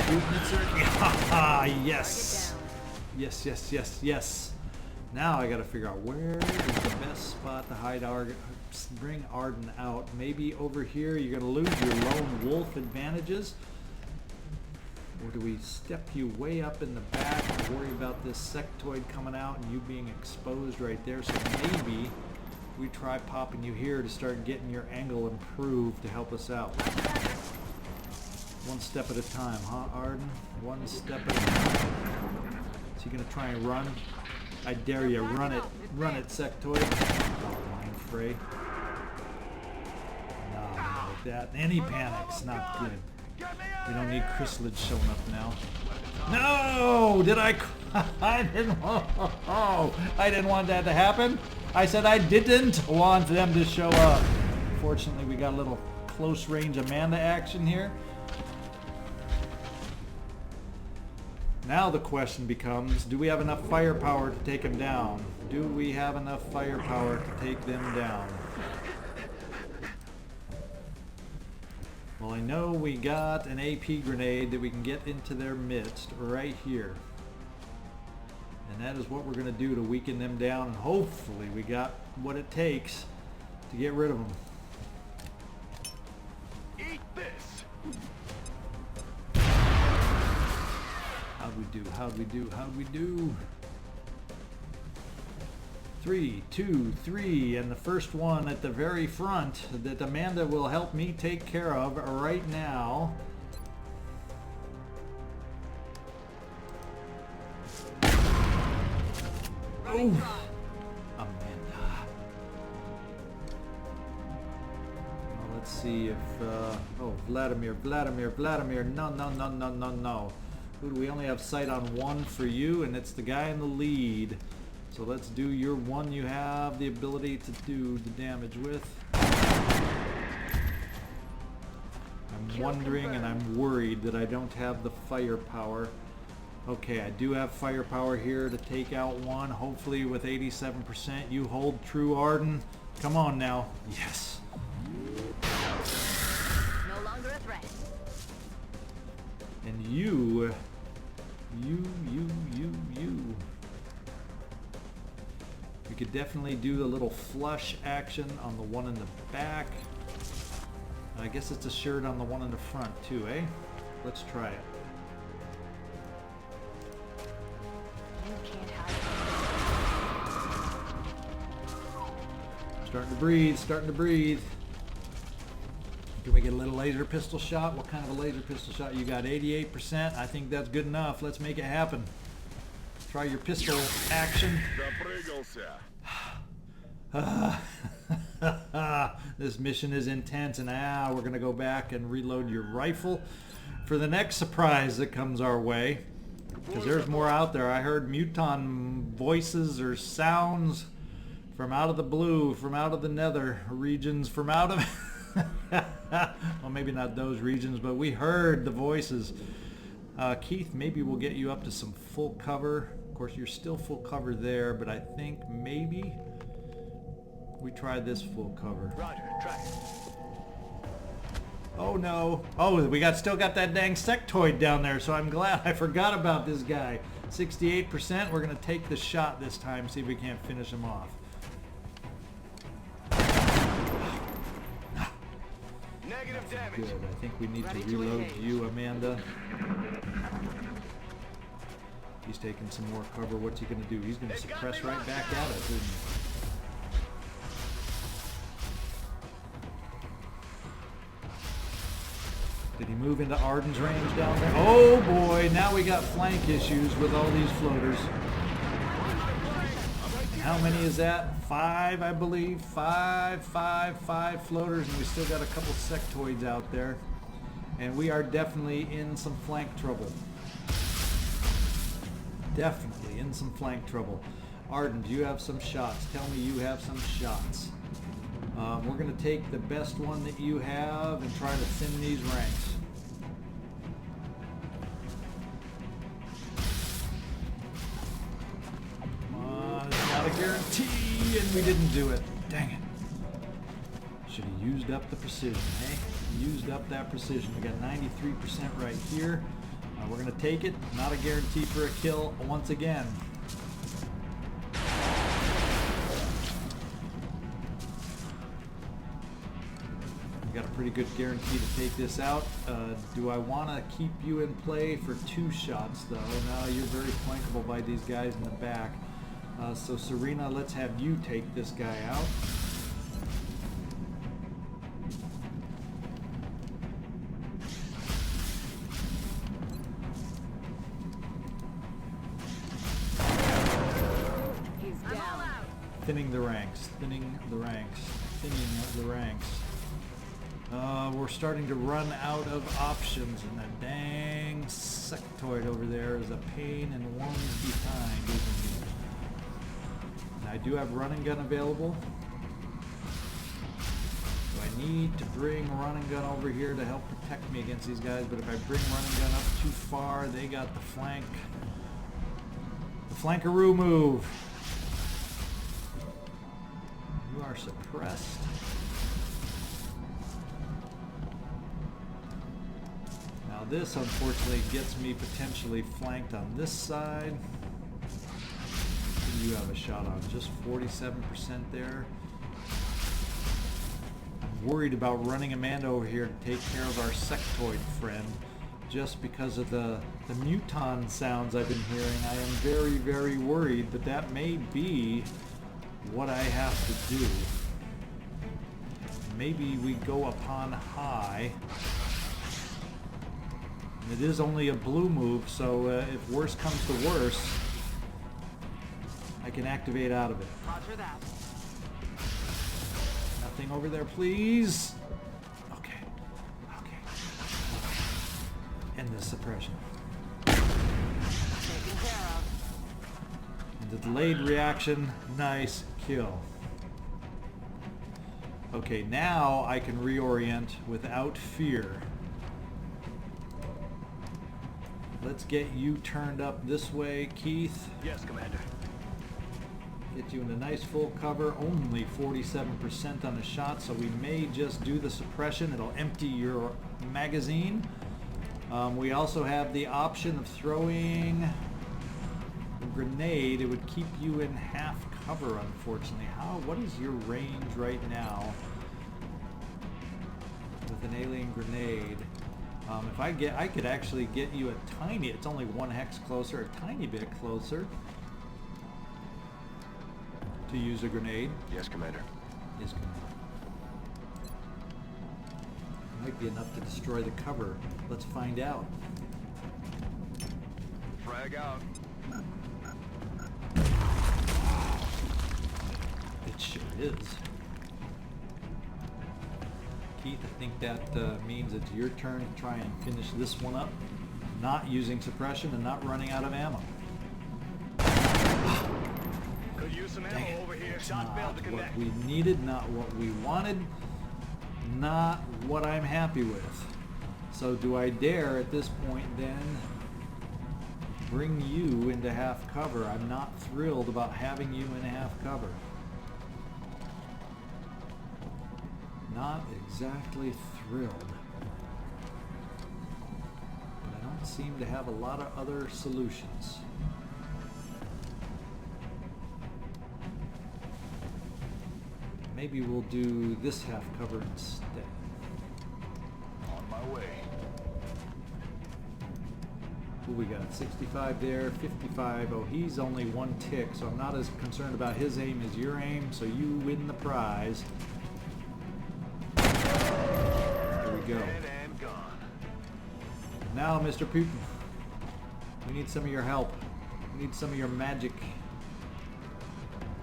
Nitsirk. Yes. Yes. Now I gotta figure out where is the best spot to hide Arden. Bring Arden out. Maybe over here you're gonna lose your lone wolf advantages. Or do we step you way up in the back and worry about this sectoid coming out and you being exposed right there? So maybe we try popping you here to start getting your angle improved to help us out. One step at a time, huh, Arden? One step at a time. Is he gonna try and run? I dare you, run it. Run it, sectoid. Mind fray. No, not like that. And he panics, not good. We don't need chrysalid showing up now. No! Did I didn't want that to happen. I said I didn't want them to show up. Fortunately, we got a little close range Amanda action here. Now the question becomes, do we have enough firepower to take them down? Do we have enough firepower to take them down? Well, I know we got an AP grenade that we can get into their midst right here. And that is what we're going to do to weaken them down. And hopefully we got what it takes to get rid of them. Eat this. How'd we do? How'd we do? How'd we do? 3, 2, 3, and the first one at the very front that Amanda will help me take care of right now. Oh, Amanda. Well, let's see if, oh, Vladimir. No. Ooh, we only have sight on one for you, and it's the guy in the lead. So let's do your one you have the ability to do the damage with. I'm wondering and I'm worried that I don't have the firepower. Okay, I do have firepower here to take out one, hopefully with 87%. You hold true, Arden. Come on now. Yes. No longer a threat. And you. We could definitely do a little flush action on the one in the back. And I guess it's a shirt on the one in the front too, eh? Let's try it. You can't hide. Starting to breathe, starting to breathe. Can we get a little laser pistol shot? What kind of a laser pistol shot? You got 88%. I think that's good enough. Let's make it happen. Try your pistol action. This mission is intense, and now we're going to go back and reload your rifle for the next surprise that comes our way. Because there's more out there. I heard muton voices or sounds from out of the blue, from out of the nether regions, from out of... well, maybe not those regions, but we heard the voices. Keith, maybe we'll get you up to some full cover. Of course, you're still full cover there, but I think maybe we try this full cover. Roger, track. Oh no. Oh, we still got that dang sectoid down there, so I'm glad I forgot about this guy. 68%. We're going to take the shot this time, see if we can't finish him off. Negative damage. Good. I think we need to reload you, Amanda. He's taking some more cover. What's he going to do? He's going to suppress right back at us, isn't he? Did he move into Arden's range down there? Oh boy, now we got flank issues with all these floaters. And how many is that? 5, I believe. 5 floaters, and we still got a couple sectoids out there. And we are definitely in some flank trouble. Definitely in some flank trouble. Arden, do you have some shots? Tell me you have some shots. We're going to take the best one that you have and try to thin these ranks. Come on, it's not a guarantee, and we didn't do it. Dang it. Should have used up the precision, eh? Used up that precision. We got 93% right here. We're going to take it. Not a guarantee for a kill once again. Got a pretty good guarantee to take this out. Do I want to keep you in play for 2 shots though? No, you're very flankable by these guys in the back. So Serena, let's have you take this guy out. thinning the ranks, thinning the ranks, thinning the ranks. We're starting to run out of options, and that dang sectoid over there is a pain in one's behind, isn't he? And I do have run and gun available. So I need to bring run and gun over here to help protect me against these guys, but if I bring run and gun up too far, they got the flankaroo move. You are suppressed. Now this unfortunately gets me potentially flanked on this side. What do you have a shot on? Just 47% there. I'm worried about running Amanda over here to take care of our sectoid friend. Just because of the muton sounds I've been hearing, I am very, very worried, but that may be what I have to do. Maybe we go upon high. It is only a blue move, so if worse comes to worse, I can activate out of it. Roger that. Nothing over there, please. Okay. End the suppression. Taken care of. And the delayed reaction, nice kill. Okay, now I can reorient without fear. Let's get you turned up this way, Keith. Yes, Commander. Get you in a nice full cover, only 47% on the shot, so we may just do the suppression. It'll empty your magazine. We also have the option of throwing a grenade. It would keep you in half cover, unfortunately. What is your range right now with an alien grenade? If I could actually get you a tiny, it's only 1 hex closer, a tiny bit closer to use a grenade. Yes, Commander. Yes, Commander. Might be enough to destroy the cover. Let's find out. Frag out. It sure is. Keith, I think that means it's your turn to try and finish this one up, not using suppression and not running out of ammo. Could use some ammo over here. Shot failed to Not what connect. we needed, not what we wanted, not what I'm happy with. So do I dare at this point then bring you into half cover? I'm not thrilled about having you in half cover. Not exactly thrilled. But I don't seem to have a lot of other solutions. Maybe we'll do this half cover instead. On my way. Who we got? 65 there, 55. Oh, he's only 1 tick, so I'm not as concerned about his aim as your aim, so you win the prize. There we go. Dead and gone. Now, Mr. Putin, we need some of your help. We need some of your magic.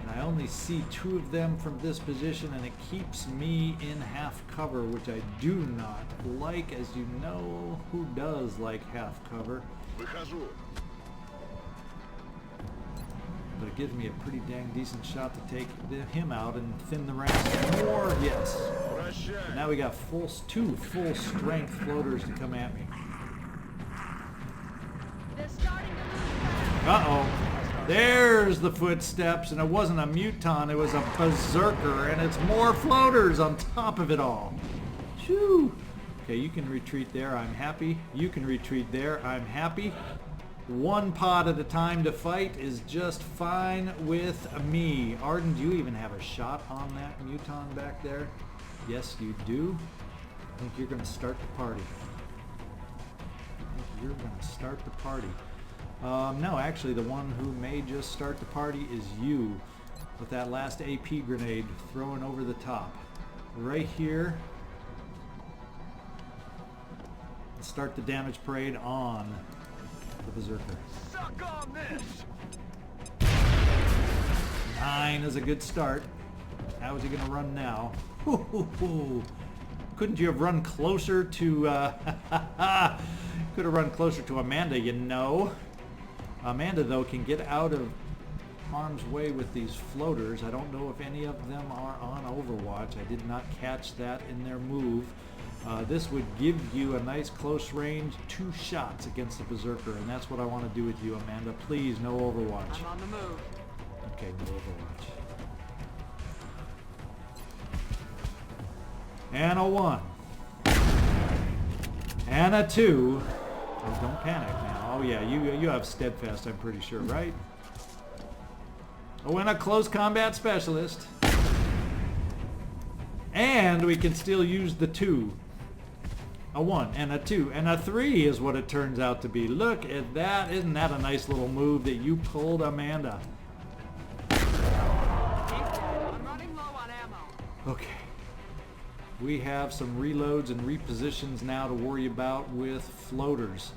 And I only see 2 of them from this position, and it keeps me in half cover, which I do not like, as you know. Who does like half cover? Выхожу. But it gives me a pretty dang decent shot to take him out and thin the ranks more. Yes. Прощай. Now we got 2 full strength floaters to come at me. They're starting to lose ground. Uh-oh. There's the footsteps, and it wasn't a muton, it was a berserker, and it's more floaters on top of it all. Shoo! Okay, you can retreat there, I'm happy. You can retreat there, I'm happy. 1 pod at a time to fight is just fine with me. Arden, do you even have a shot on that muton back there? Yes, you do. I think you're going to start the party. No, actually, the one who may just start the party is you, with that last AP grenade thrown over the top. Right here. Let's start the damage parade on the berserker. Suck on this. 9 is a good start. How is he going to run now? Couldn't you have run closer to... could have run closer to Amanda, you know. Amanda, though, can get out of harm's way with these floaters. I don't know if any of them are on Overwatch. I did not catch that in their move. This would give you a nice close range 2 shots against the Berserker, and that's what I want to do with you, Amanda. Please, no Overwatch. I'm on the move. Okay, no Overwatch. And a 1. And a 2. Oh, don't panic now. Oh yeah, you have steadfast, I'm pretty sure, right? Oh, and a close combat specialist. And we can still use the 2. A 1 and a 2 and a 3 is what it turns out to be. Look at that. Isn't that a nice little move that you pulled, Amanda? I'm running low on ammo. Okay. We have some reloads and repositions now to worry about with floaters.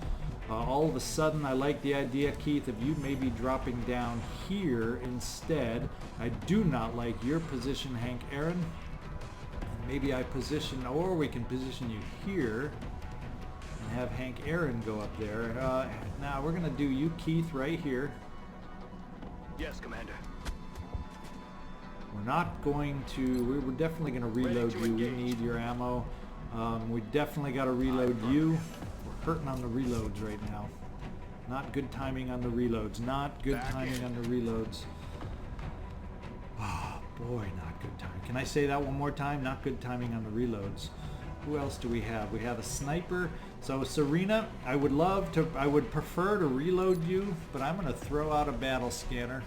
All of a sudden, I like the idea, Keith, of you maybe dropping down here instead. I do not like your position, Hank Aaron. Maybe I position, or we can position you here and have Hank Aaron go up there. Now we're going to do you, Keith, right here. Yes, Commander. We're not going to, we're definitely going to reload you. We need your ammo. We definitely got to reload you. We're hurting on the reloads right now. Not good timing on the reloads. Not good timing on the reloads. Oh boy, not good timing. Can I say that one more time? Not good timing on the reloads. Who else do we have? We have a sniper. So Serena, I would prefer to reload you, but I'm going to throw out a battle scanner.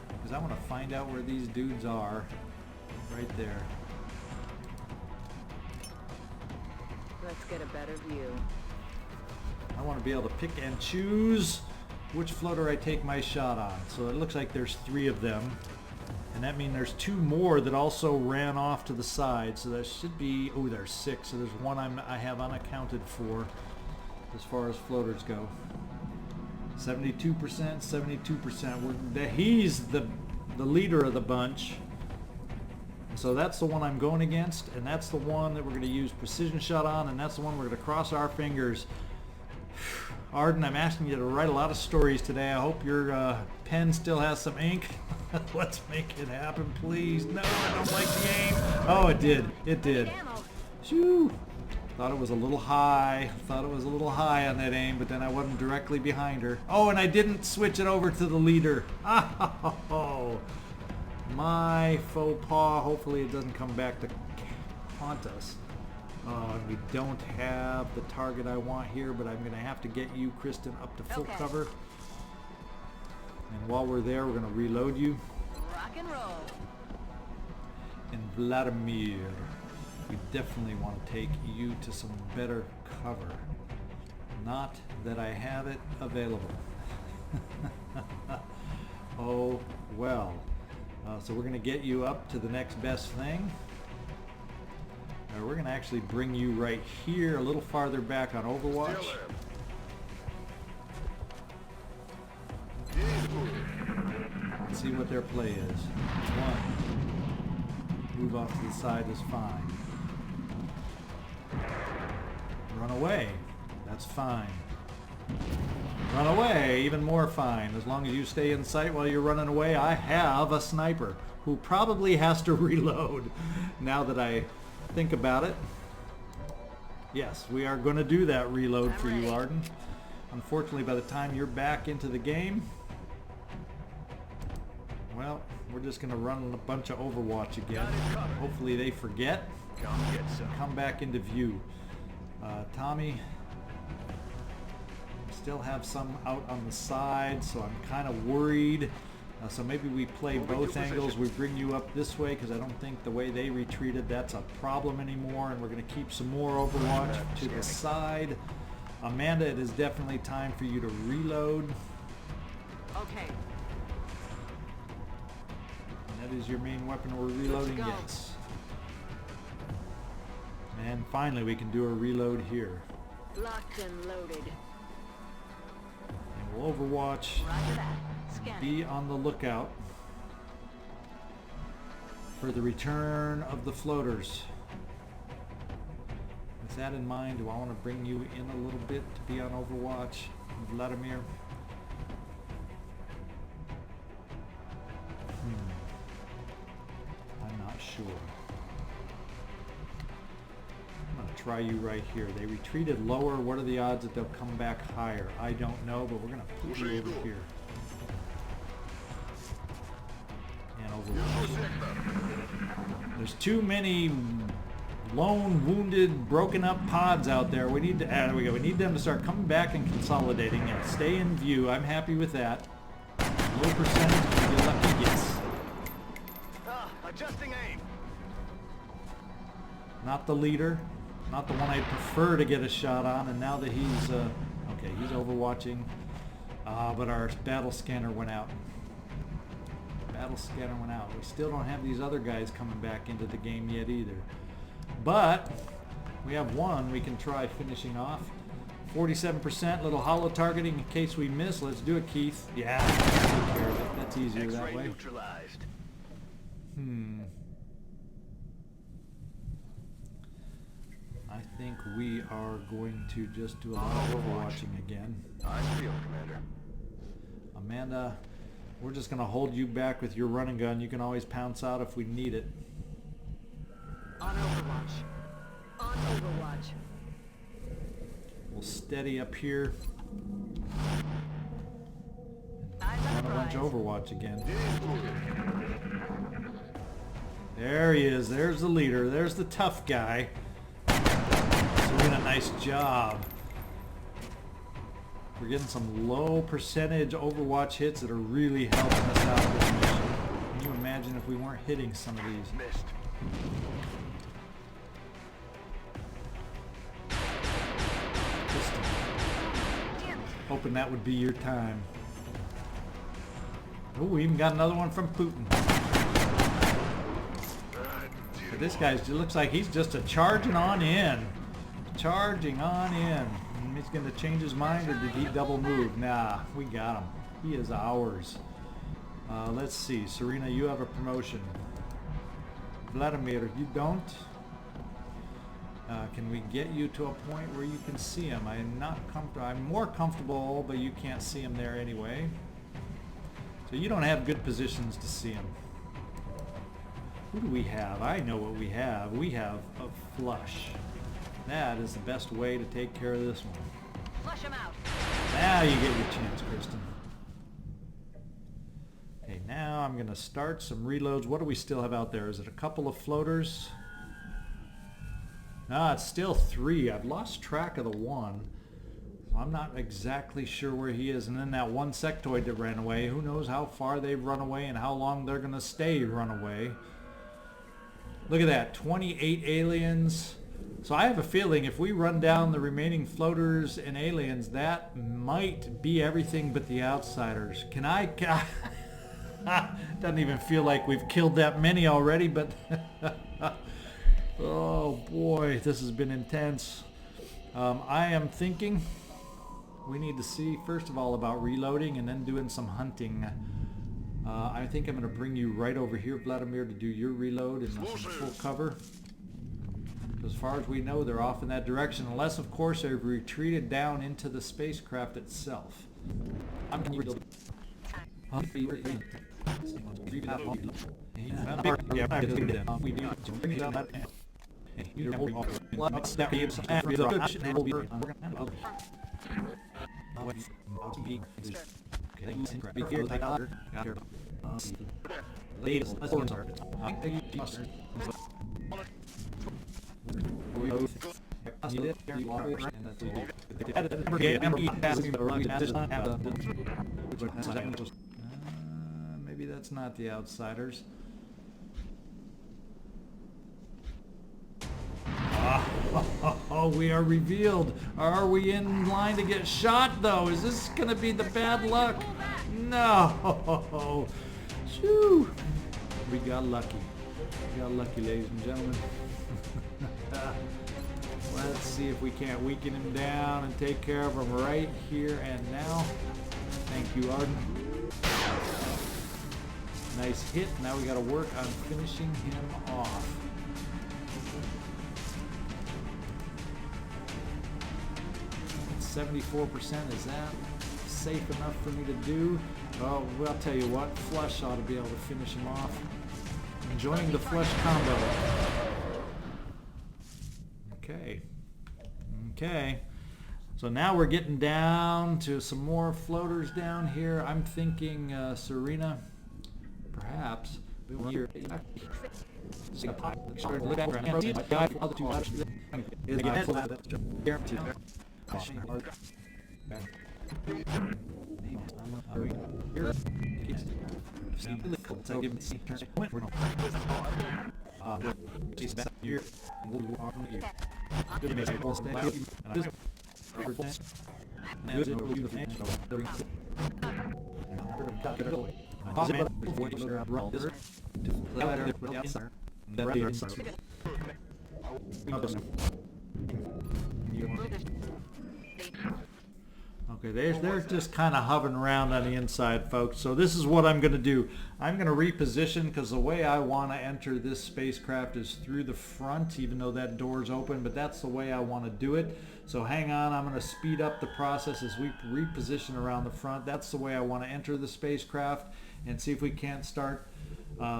Because I want to find out where these dudes are. Right there. Let's get a better view. I want to be able to pick and choose which floater I take my shot on. So it looks like there's 3 of them. And that means there's 2 more that also ran off to the side. So there should be, oh, there's 6. So there's 1 I have unaccounted for as far as floaters go. 72%, 72%. He's the leader of the bunch. So that's the one I'm going against, and that's the one that we're going to use precision shot on, and that's the one we're going to cross our fingers. Arden, I'm asking you to write a lot of stories today. I hope your pen still has some ink. Let's make it happen, please. No, I don't like the aim. Oh, it did. It did. Shoo. Thought it was a little high. Thought it was a little high on that aim, but then I wasn't directly behind her. Oh, and I didn't switch it over to the leader. Oh, my faux pas. Hopefully it doesn't come back to haunt us. We don't have the target I want here, but I'm going to have to get you, Kristin, up to full cover. And while we're there, we're going to reload you. Rock and roll. And Vladimir, we definitely want to take you to some better cover. Not that I have it available. Oh, well. So we're going to get you up to the next best thing. We're going to actually bring you right here, a little farther back on Overwatch. Let's see what their play is. 1. Move off to the side is fine. Run away. That's fine. Run away, even more fine. As long as you stay in sight while you're running away. I have a sniper who probably has to reload now that I think about it. Yes, we are going to do that reload for you, Arden. Unfortunately, by the time you're back into the game, well, we're just going to run a bunch of Overwatch again. Hopefully they forget. Come back into view. Tommy, still have some out on the side, so I'm kind of worried. So maybe we play both angles. We bring you up this way because I don't think the way they retreated, that's a problem anymore. And we're going to keep some more Overwatch to the side. Amanda, it is definitely time for you to reload. Okay. And that is your main weapon we're reloading, yes. And finally we can do a reload here. Locked and loaded. And we'll Overwatch. Roger that. Scan. Be on the lookout. for the return of the floaters. With that in mind, do I want to bring you in a little bit to be on Overwatch, Vladimir? I'm not sure. I'm going to try you right here. They retreated lower. What are the odds that they'll come back higher? I don't know, but we're going to put you over here. And Overwatch. There's too many lone, wounded, broken up pods out there. We need to, there we go. We need them to start coming back and consolidating. Yeah, stay in view. I'm happy with that. Low percentage, if you're lucky, yes. Adjusting aim. Not the leader, not the one I'd prefer to get a shot on, and now that he's, okay, he's overwatching, but our battle scanner went out. Battle scanner went out. We still don't have these other guys coming back into the game yet either. But we have one we can try finishing off. 47%, little hollow targeting in case we miss. Let's do it, Keith. Yeah, take care of it. That's easier that way. Neutralized. I think we are going to just do a lot of overwatching again. I feel, Commander. Amanda, we're just going to hold you back with your running gun. You can always pounce out if we need it. On Overwatch. On Overwatch. We'll steady up here. Eyes on Run the a bunch of prize. Overwatch again. There he is. There's the leader. There's the tough guy. Serena, nice job. We're getting some low percentage Overwatch hits that are really helping us out with this mission. Can you imagine if we weren't hitting some of these? Missed. Kristin, hoping that would be your time. Oh, we even got another one from Putin. But this guy looks like he's just a charging on in. Charging on in. He's going to change his mind, or did he double move? Nah, we got him. He is ours. Let's see. Serena, you have a promotion. Vladimir, you don't? Can we get you to a point where you can see him? I'm not comfortable. I'm more comfortable, but you can't see him there anyway. So you don't have good positions to see him. Who do we have? I know what we have. We have a flush. That is the best way to take care of this one. Flush him out. Now you get your chance, Kristin. Okay, now I'm going to start some reloads. What do we still have out there? Is it a couple of floaters? No, it's still 3. I've lost track of the one. So I'm not exactly sure where he is. And then that one sectoid that ran away. Who knows how far they've run away and how long they're going to stay run away. Look at that, 28 aliens. So I have a feeling if we run down the remaining floaters and aliens, that might be everything but the outsiders. Can I... Doesn't even feel like we've killed that many already, but... Oh boy, this has been intense. I am thinking we need to see first of all about reloading and then doing some hunting. I think I'm going to bring you right over here, Vladimir, to do your reload in some full cover. As far as we know, they're off in that direction, unless of course they've retreated down into the spacecraft itself. I'm going to reload. Maybe that's not the outsiders. Oh, we are revealed. Are we in line to get shot, though? Is this going to be the bad luck? No. Shoo. We got lucky. We got lucky, ladies and gentlemen. Let's see if we can't weaken him down and take care of him right here and now. Thank you, Arden. nice hit. Now we got to work on finishing him off. At 74%, is that safe enough for me to do? Well, I'll tell you what, Flush ought to be able to finish him off. Enjoying the Flush combo. Okay. Okay. So now we're getting down to some more floaters down here. I'm thinking Serena, perhaps. Okay, they're just kind of hovering around on the inside, folks. So this is what I'm going to do. I'm going to reposition because the way I want to enter this spacecraft is through the front, even though that door's open, but that's the way I want to do it. So hang on, I'm going to speed up the process as we reposition around the front. That's the way I want to enter the spacecraft and see if we can't start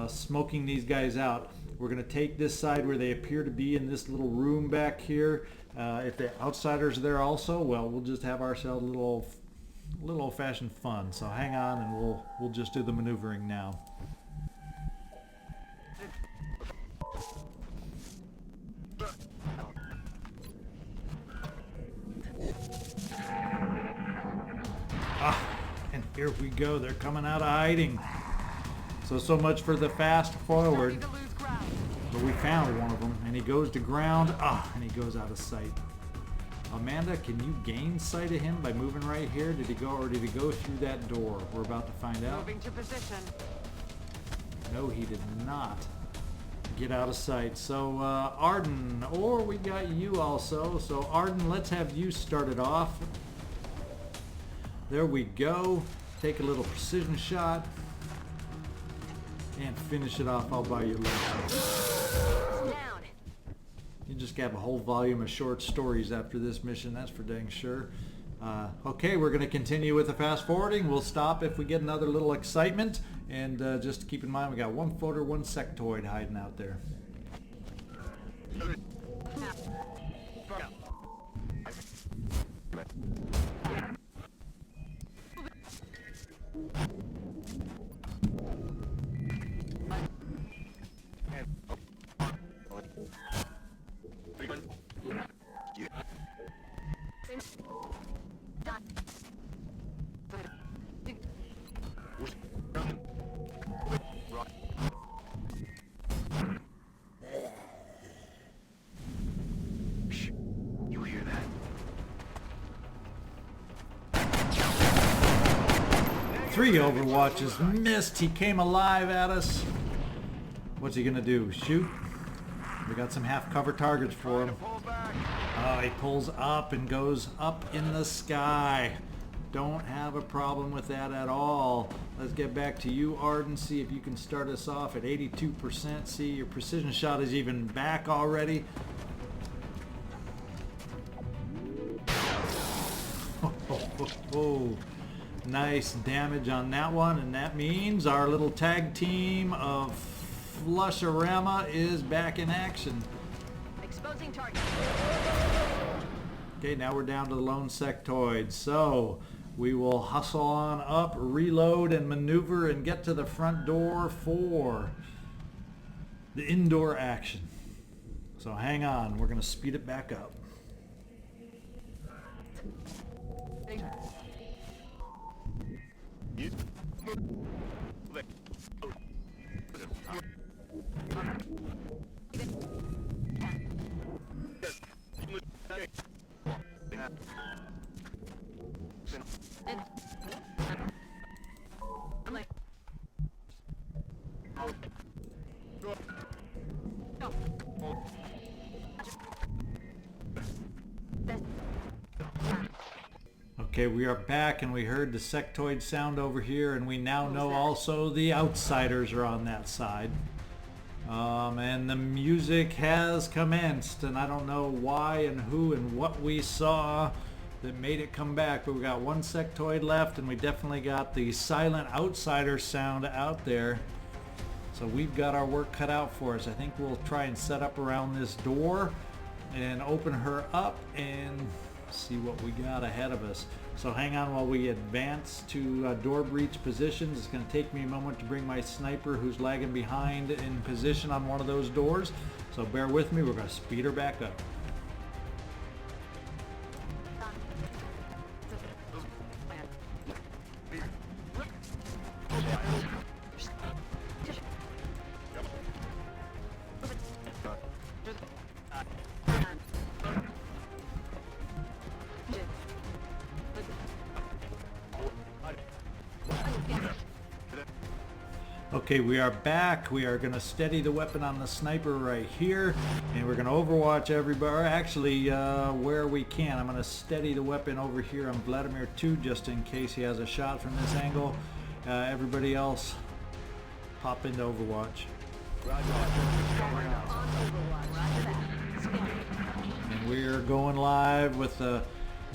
smoking these guys out. We're going to take this side where they appear to be in this little room back here. If the outsiders are there also, well, we'll just have ourselves a little old-fashioned fun. So hang on, and we'll just do the maneuvering now. And here we go. They're coming out of hiding. So much for the fast forward. But we found one of them, and he goes to ground, and he goes out of sight. Amanda, can you gain sight of him by moving right here? Did he go, or did he go through that door? We're about to find out. Moving to position. No, he did not get out of sight. So Arden, or we got you also. So Arden, let's have you start it off. There we go. Take a little precision shot and finish it off all by your legs. Down. You just have a whole volume of short stories after this mission, that's for dang sure. Okay, we're going to continue with the fast forwarding. We'll stop if we get another little excitement. And just keep in mind, we got one floater, one sectoid hiding out there. You hear that? 3 overwatches missed. He came alive at us. What's he gonna do? Shoot? We got some half cover targets for him. Oh, he pulls up and goes up in the sky. Don't have a problem with that at all. Let's get back to you, Arden. See if you can start us off at 82%. See, your precision shot is even back already. Oh, nice damage on that one, and that means our little tag team of Flusharama is back in action. Exposing target. Okay, now we're down to the lone sectoid. So we will hustle on up, reload, and maneuver and get to the front door for the indoor action. So hang on, we're going to speed it back up. Okay, we are back, and we heard the sectoid sound over here, and we now What was know that? also the outsiders are on that side. And the music has commenced, and I don't know why and who and what we saw that made it come back, but we got one sectoid left, and we definitely got the silent outsider sound out there. So we've got our work cut out for us. I think we'll try and set up around this door and open her up and see what we got ahead of us. So hang on while we advance to door breach positions. It's going to take me a moment to bring my sniper who's lagging behind in position on one of those doors. So bear with me, we're going to speed her back up. Okay, we are back. We are going to steady the weapon on the sniper right here, and we're going to overwatch everybody, or actually where we can. I'm going to steady the weapon over here on Vladimir 2 just in case he has a shot from this angle. Everybody else pop into overwatch. On Overwatch. Roger that. Scanning. And we're going live with the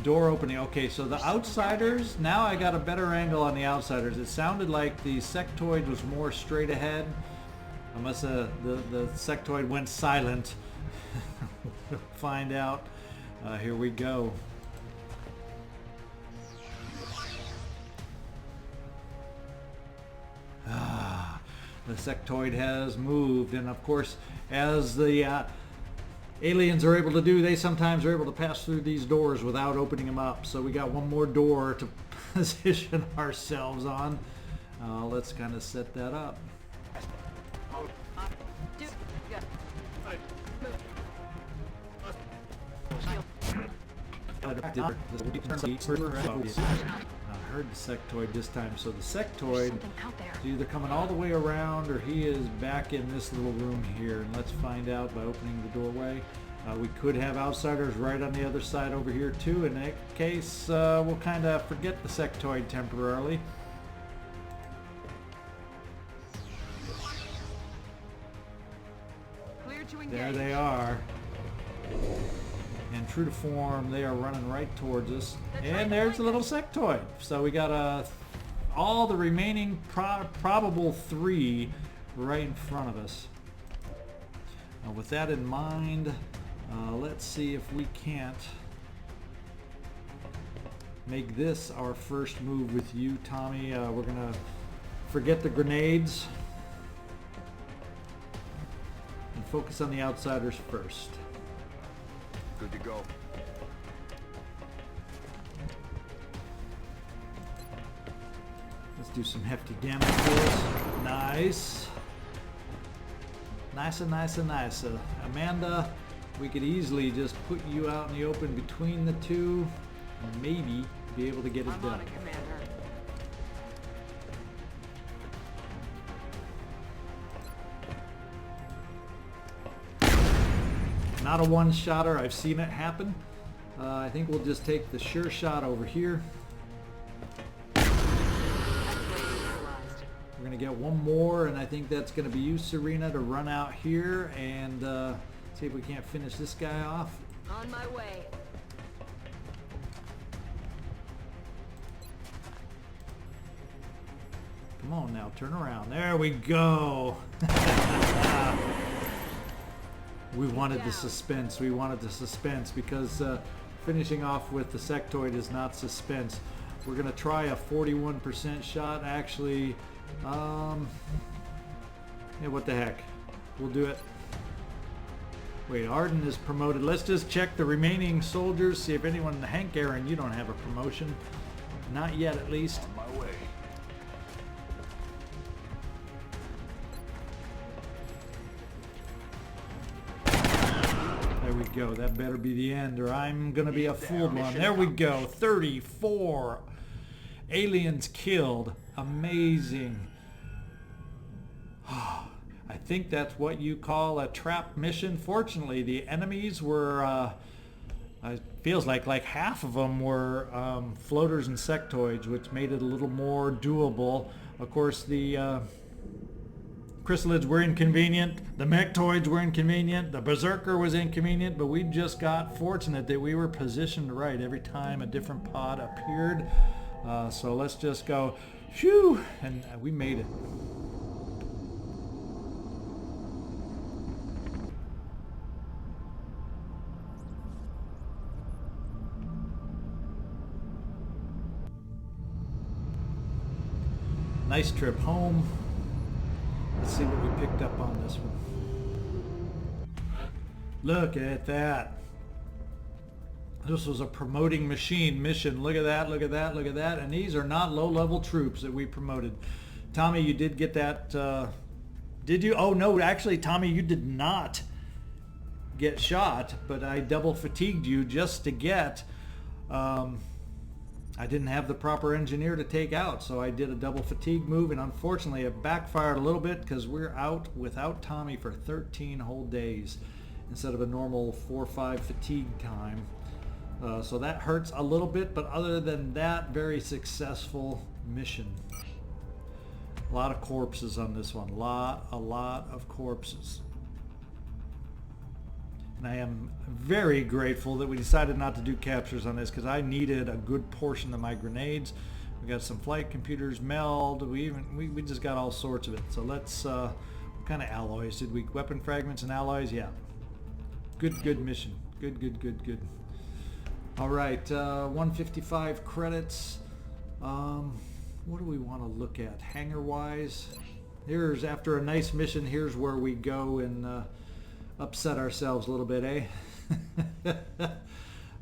door opening. Okay, so the outsiders, now I got a better angle on the outsiders. It sounded like the sectoid was more straight ahead. Unless the sectoid went silent. We'll find out. Here we go. The sectoid has moved, and of course, as the aliens are able to do, they sometimes are able to pass through these doors without opening them up. So we got one more door to position ourselves on. Let's kind of set that up. I heard the sectoid this time, so the sectoid Something out there. is either coming all the way around or he is back in this little room here, and let's find out by opening the doorway. We could have outsiders right on the other side over here too. In that case, we'll kind of forget the sectoid temporarily. Clear to engage. There they are. And true to form, they are running right towards us. And there's a little sectoid. So we got all the remaining probable 3 right in front of us. With that in mind, let's see if we can't make this our first move with you, Tommy. We're going to forget the grenades and focus on the outsiders first. Good to go. Let's do some hefty damage for us. Nice. Nice. Amanda, we could easily just put you out in the open between the two and maybe be able to get it I'm done. on it, Commander. Not a one-shotter. I've seen it happen. I think we'll just take the sure shot over here. We're going to get one more, and I think that's going to be you, Serena, to run out here and see if we can't finish this guy off. On my way. Come on now, turn around. There we go. We wanted the suspense. We wanted the suspense because finishing off with the sectoid is not suspense. We're going to try a 41% shot. Actually, yeah, what the heck. We'll do it. Wait, Arden is promoted. Let's just check the remaining soldiers, see if anyone... Hank Aaron, you don't have a promotion. Not yet, at least. On my way. There we go. That better be the end, or I'm going to be a fooled one. There we go. 34 aliens killed. Amazing. I think that's what you call a trap mission. Fortunately, the enemies were It feels like half of them were floaters and sectoids, which made it a little more doable. Of course, the chrysalids were inconvenient, the mechtoids were inconvenient, the berserker was inconvenient, but we just got fortunate that we were positioned right every time a different pod appeared. So let's just go, phew, and we made it. Nice trip home. Let's see what we picked up on this one. Look at that. This was a promoting machine mission. Look at that, look at that, look at that. And these are not low-level troops that we promoted. Tommy, you did get that. Did you? Oh, no, actually, Tommy, you did not get shot, but I double fatigued you just to get... I didn't have the proper engineer to take out, so I did a double fatigue move, and unfortunately it backfired a little bit because we're out without Tommy for 13 whole days instead of a normal 4 or 5 fatigue time. So that hurts a little bit, but other than that, very successful mission. A lot of corpses on this one. A lot of corpses. And I am very grateful that we decided not to do captures on this because I needed a good portion of my grenades. We got some flight computers, meld. We just got all sorts of it. So let's what kind of alloys did we? Weapon fragments and alloys. Yeah. Good mission. Good. All right. 155 credits. What do we want to look at? Hangar wise. Here's after a nice mission. Here's where we go and. Upset ourselves a little bit, eh?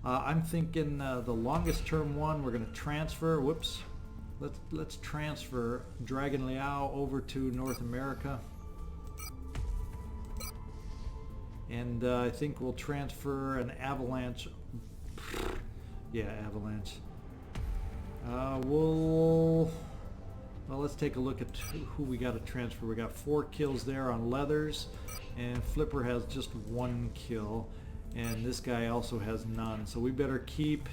I'm thinking the longest term one we're going to transfer. Whoops. Let's transfer Dragon Liao over to North America. And I think we'll transfer an Avalanche. Yeah, Avalanche. Well, let's take a look at who we got to transfer. We got 4 kills there on Leathers. And Flipper has just 1 kill, and this guy also has none. So we better keep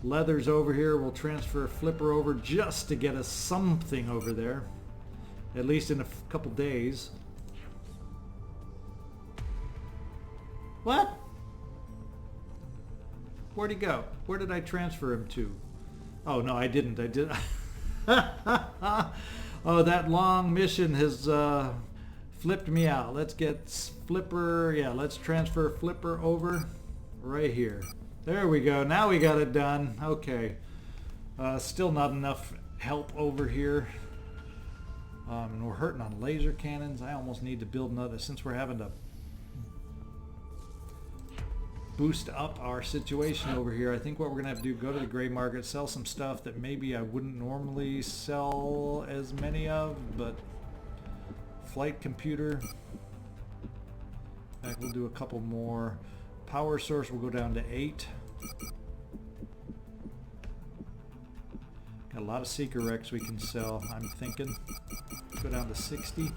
Leathers over here. We'll transfer Flipper over just to get us something over there, at least in a couple days. What? Where'd he go? Where did I transfer him to? Oh no, I didn't. I did. Oh, that long mission has flipped me out. Let's get Flipper. Yeah, let's transfer Flipper over right here. There we go. Now we got it done. Okay. Still not enough help over here. And we're hurting on laser cannons. I almost need to build another since we're having to boost up our situation over here. I think what we're gonna have to do, go to the gray market, sell some stuff that maybe I wouldn't normally sell as many of, but flight computer. In fact, we'll do a couple more. Power source will go down to 8. Got a lot of Seeker wrecks we can sell, I'm thinking. Go down to 60.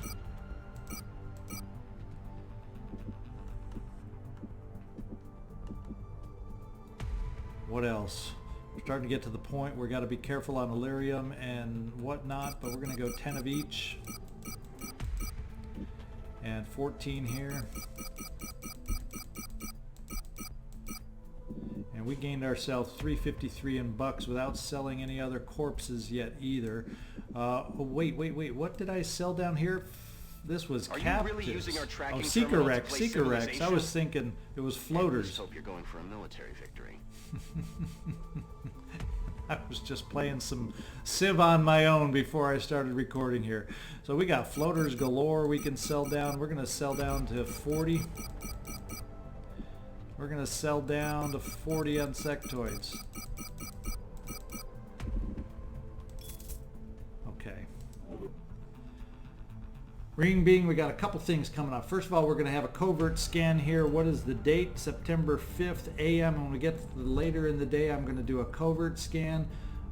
What else? We're starting to get to the point where we got to be careful on Illyrium and whatnot, but we're going to go 10 of each. And 14 here. And we gained ourselves 353 in bucks without selling any other corpses yet either. Oh, wait. What did I sell down here? This was captives. Are you really using our tracking Seeker wrecks. I was thinking it was floaters. I just hope you're going for a military victory. I was just playing some Civ on my own before I started recording here. So we got floaters galore we can sell down. We're going to sell down to 40. We're going to sell down to 40 on sectoids. Okay. Ring Being, we got a couple things coming up. First of all, we're going to have a covert scan here. What is the date? September 5th a.m. When we get later in the day, I'm going to do a covert scan.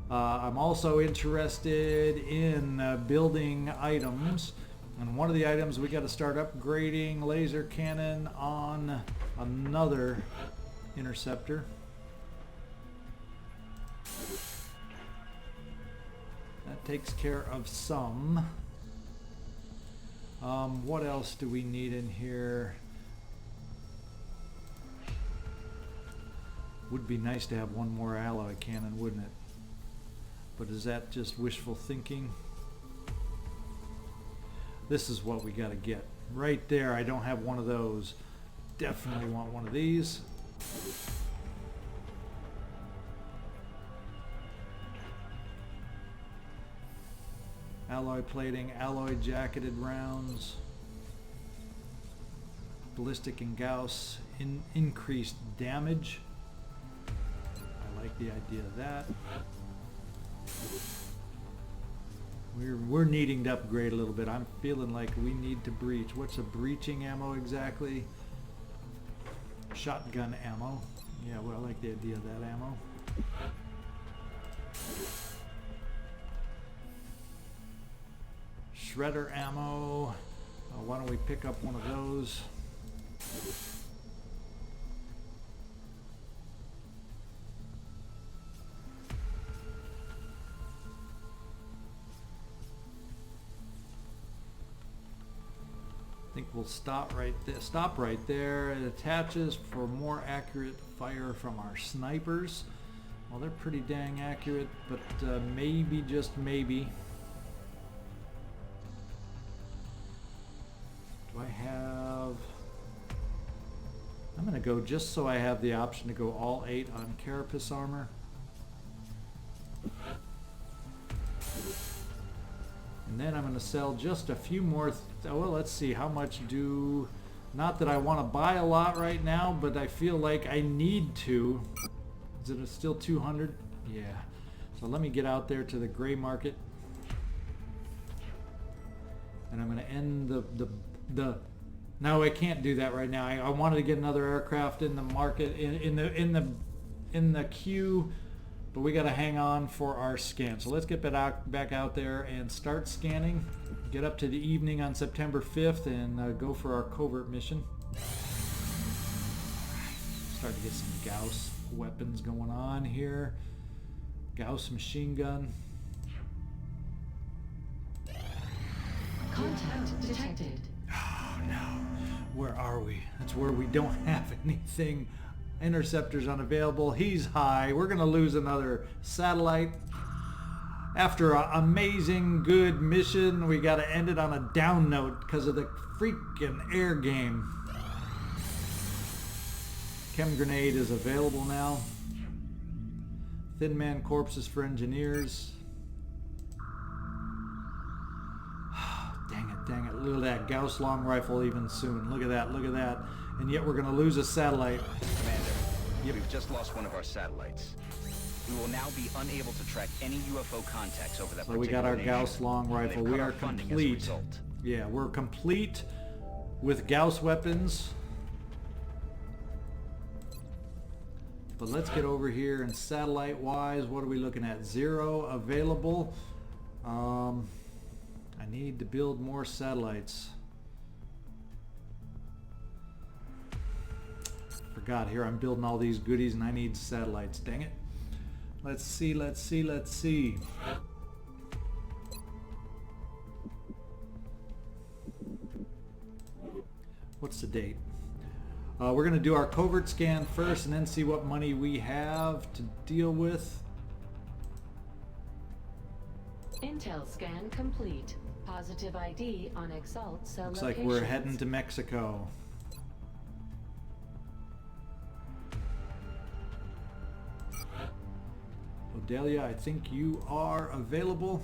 I'm also interested in building items. And one of the items, we got to start upgrading laser cannon on another interceptor. That takes care of some. What else do we need in here? Would be nice to have one more alloy cannon, wouldn't it? But is that just wishful thinking? This is what we got to get. Right there, I don't have one of those. Definitely want one of these. Alloy plating, alloy jacketed rounds. Ballistic and Gauss, increased damage. I like the idea of that. We're needing to upgrade a little bit. I'm feeling like we need to breach. What's a breaching ammo exactly? Shotgun ammo. Yeah, well, I like the idea of that ammo. Shredder ammo. Why don't we pick up one of those? I think we'll stop right there. Stop right there. It attaches for more accurate fire from our snipers. Well, they're pretty dang accurate, but maybe, just maybe. Do I have... I'm going to go just so I have the option to go all 8 on carapace armor. And then I'm going to sell just a few more. Well, let's see, how much do... Not that I want to buy a lot right now, but I feel like I need to. Is it still 200? Yeah. So let me get out there to the gray market. And I'm going to end the no, I can't do that right now. I wanted to get another aircraft in the market, in the queue, but we got to hang on for our scan. So let's get back out there and start scanning. Get up to the evening on September 5th and go for our covert mission. Start to get some Gauss weapons going on here. Gauss machine gun. Contact detected. Oh no. Where are we? That's where we don't have anything. Interceptors unavailable. He's high. We're going to lose another satellite. After an amazing good mission, we got to end it on a down note because of the freaking air game. Chem grenade is available now. Thin man corpses for engineers. Dang it, look at that Gauss long rifle even soon. Look at that, look at that. And yet we're going to lose a satellite. Commander, we've just lost one of our satellites. We will now be unable to track any UFO contacts over that So we got our nation. Gauss long rifle. We are complete. Yeah, we're complete with Gauss weapons. But let's get over here and satellite wise, what are we looking at? 0 available. I need to build more satellites. Forgot, here I'm building all these goodies and I need satellites, dang it. Let's see. What's the date? We're going to do our covert scan first and then see what money we have to deal with. Intel scan complete. Positive ID on Exalt cell Looks like locations. we're heading to Mexico. Odelia, I think you are available.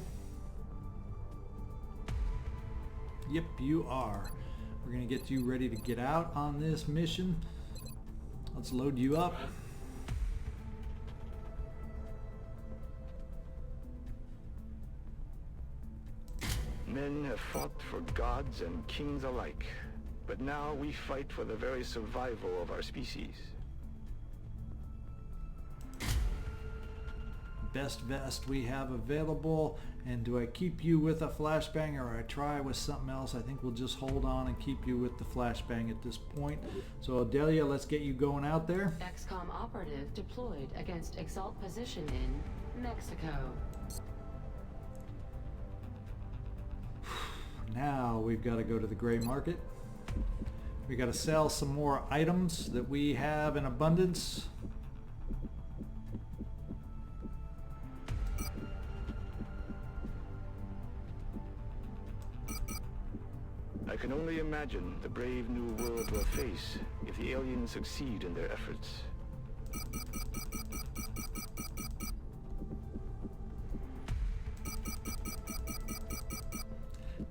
Yep, you are. We're going to get you ready to get out on this mission. Let's load you up. Men have fought for gods and kings alike, but now we fight for the very survival of our species. Best vest we have available And do I keep you with a flashbang or I try with something else? I think we'll just hold on and keep you with the flashbang at this point. So Delia, let's get you going out there. XCom operative deployed against Exalt position in Mexico. Now we've got to go to the gray market. We got to sell some more items that we have in abundance. I can only imagine the brave new world will face if the aliens succeed in their efforts.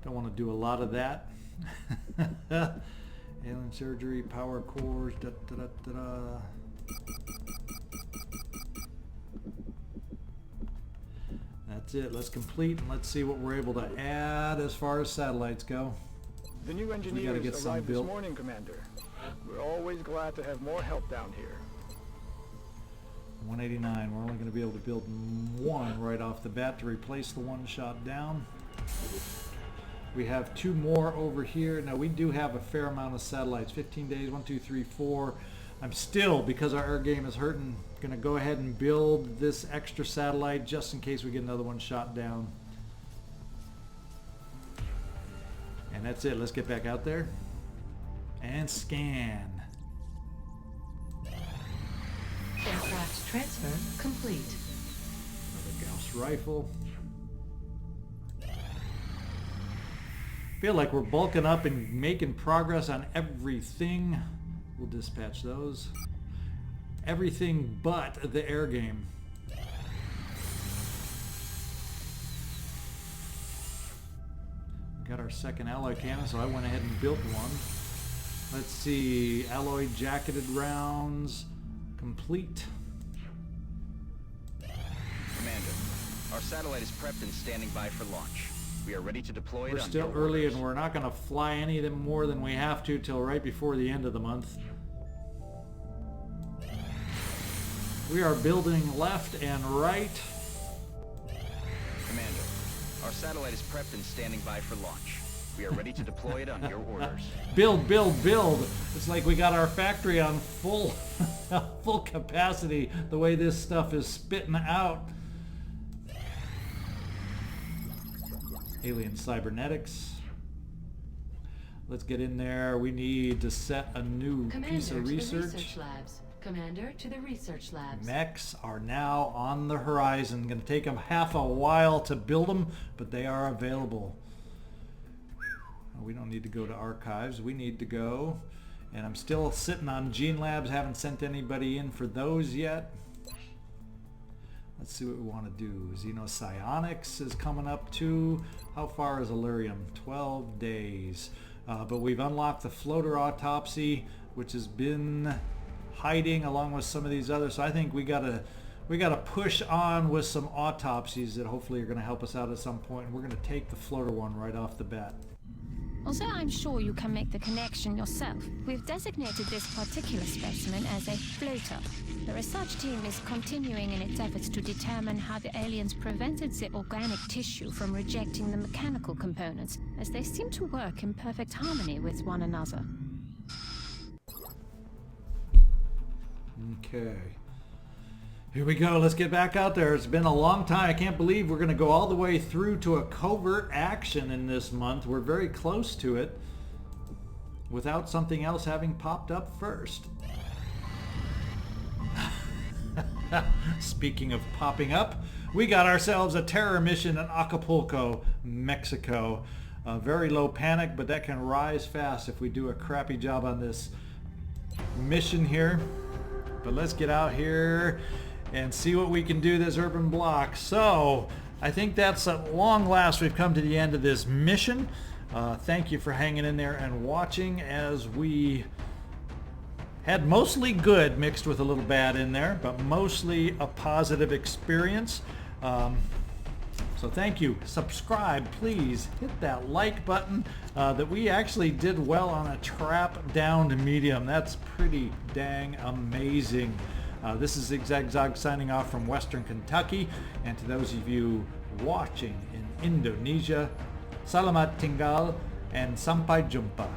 Don't want to do a lot of that. Alien surgery, power cores, da da da da da. That's it. Let's complete and let's see what we're able to add as far as satellites go. The new get engineers some arrived built. this morning, Commander. We're always glad to have more help down here. 189. We're only going to be able to build one right off the bat to replace the one shot down. We have 2 more over here. Now we do have a fair amount of satellites. 15 days, 1, 2, 3, 4. I'm still, because our air game is hurting, going to go ahead and build this extra satellite just in case we get another one shot down. And that's it. Let's get back out there and scan. Aircraft transfer complete. Another Gauss rifle. Feel like we're bulking up and making progress on everything. We'll dispatch those. Everything but the air game. Got our second alloy cannon, so I went ahead and built one. Let's see, alloy jacketed rounds complete. Commander, our satellite is prepped and standing by for launch. We are ready to deploy it We're on still your early orders. and we're not going to fly any of them more than we have to till right before the end of the month. We are building left and right. Commander, our satellite is prepped and standing by for launch. We are ready to deploy it on your orders. Build, build, build. It's like we got our factory on full full capacity the way this stuff is spitting out. Alien cybernetics. Let's get in there. We need to set a new piece Commander of to the research. research labs. Commander to the research labs. Mechs are now on the horizon. Going to take them half a while to build them, but they are available. Whew. We don't need to go to archives. We need to go. And I'm still sitting on Gene Labs. Haven't sent anybody in for those yet. Let's see what we want to do. Xenopsionics is coming up too. How far is Illyrium? 12 days. But we've unlocked the floater autopsy, which has been hiding along with some of these others. So I think we gotta push on with some autopsies that hopefully are going to help us out at some point. And we're going to take the floater one right off the bat. Although I'm sure you can make the connection yourself, we've designated this particular specimen as a floater. The research team is continuing in its efforts to determine how the aliens prevented the organic tissue from rejecting the mechanical components, as they seem to work in perfect harmony with one another. Okay. Here we go. Let's get back out there. It's been a long time. I can't believe we're going to go all the way through to a covert action in this month. We're very close to it without something else having popped up first. Speaking of popping up, we got ourselves a terror mission in Acapulco, Mexico. Very low panic, but that can rise fast if we do a crappy job on this mission here. But let's get out here and see what we can do this urban block. So I think that's at long last we've come to the end of this mission. Thank you for hanging in there and watching as we had mostly good mixed with a little bad in there, but mostly a positive experience. So thank you. Subscribe, please. Hit that like button. That we actually did well on a trap down to medium. That's pretty dang amazing. This is ZigZagZog signing off from Western Kentucky. And to those of you watching in Indonesia. Salamat tinggal and sampai jumpa.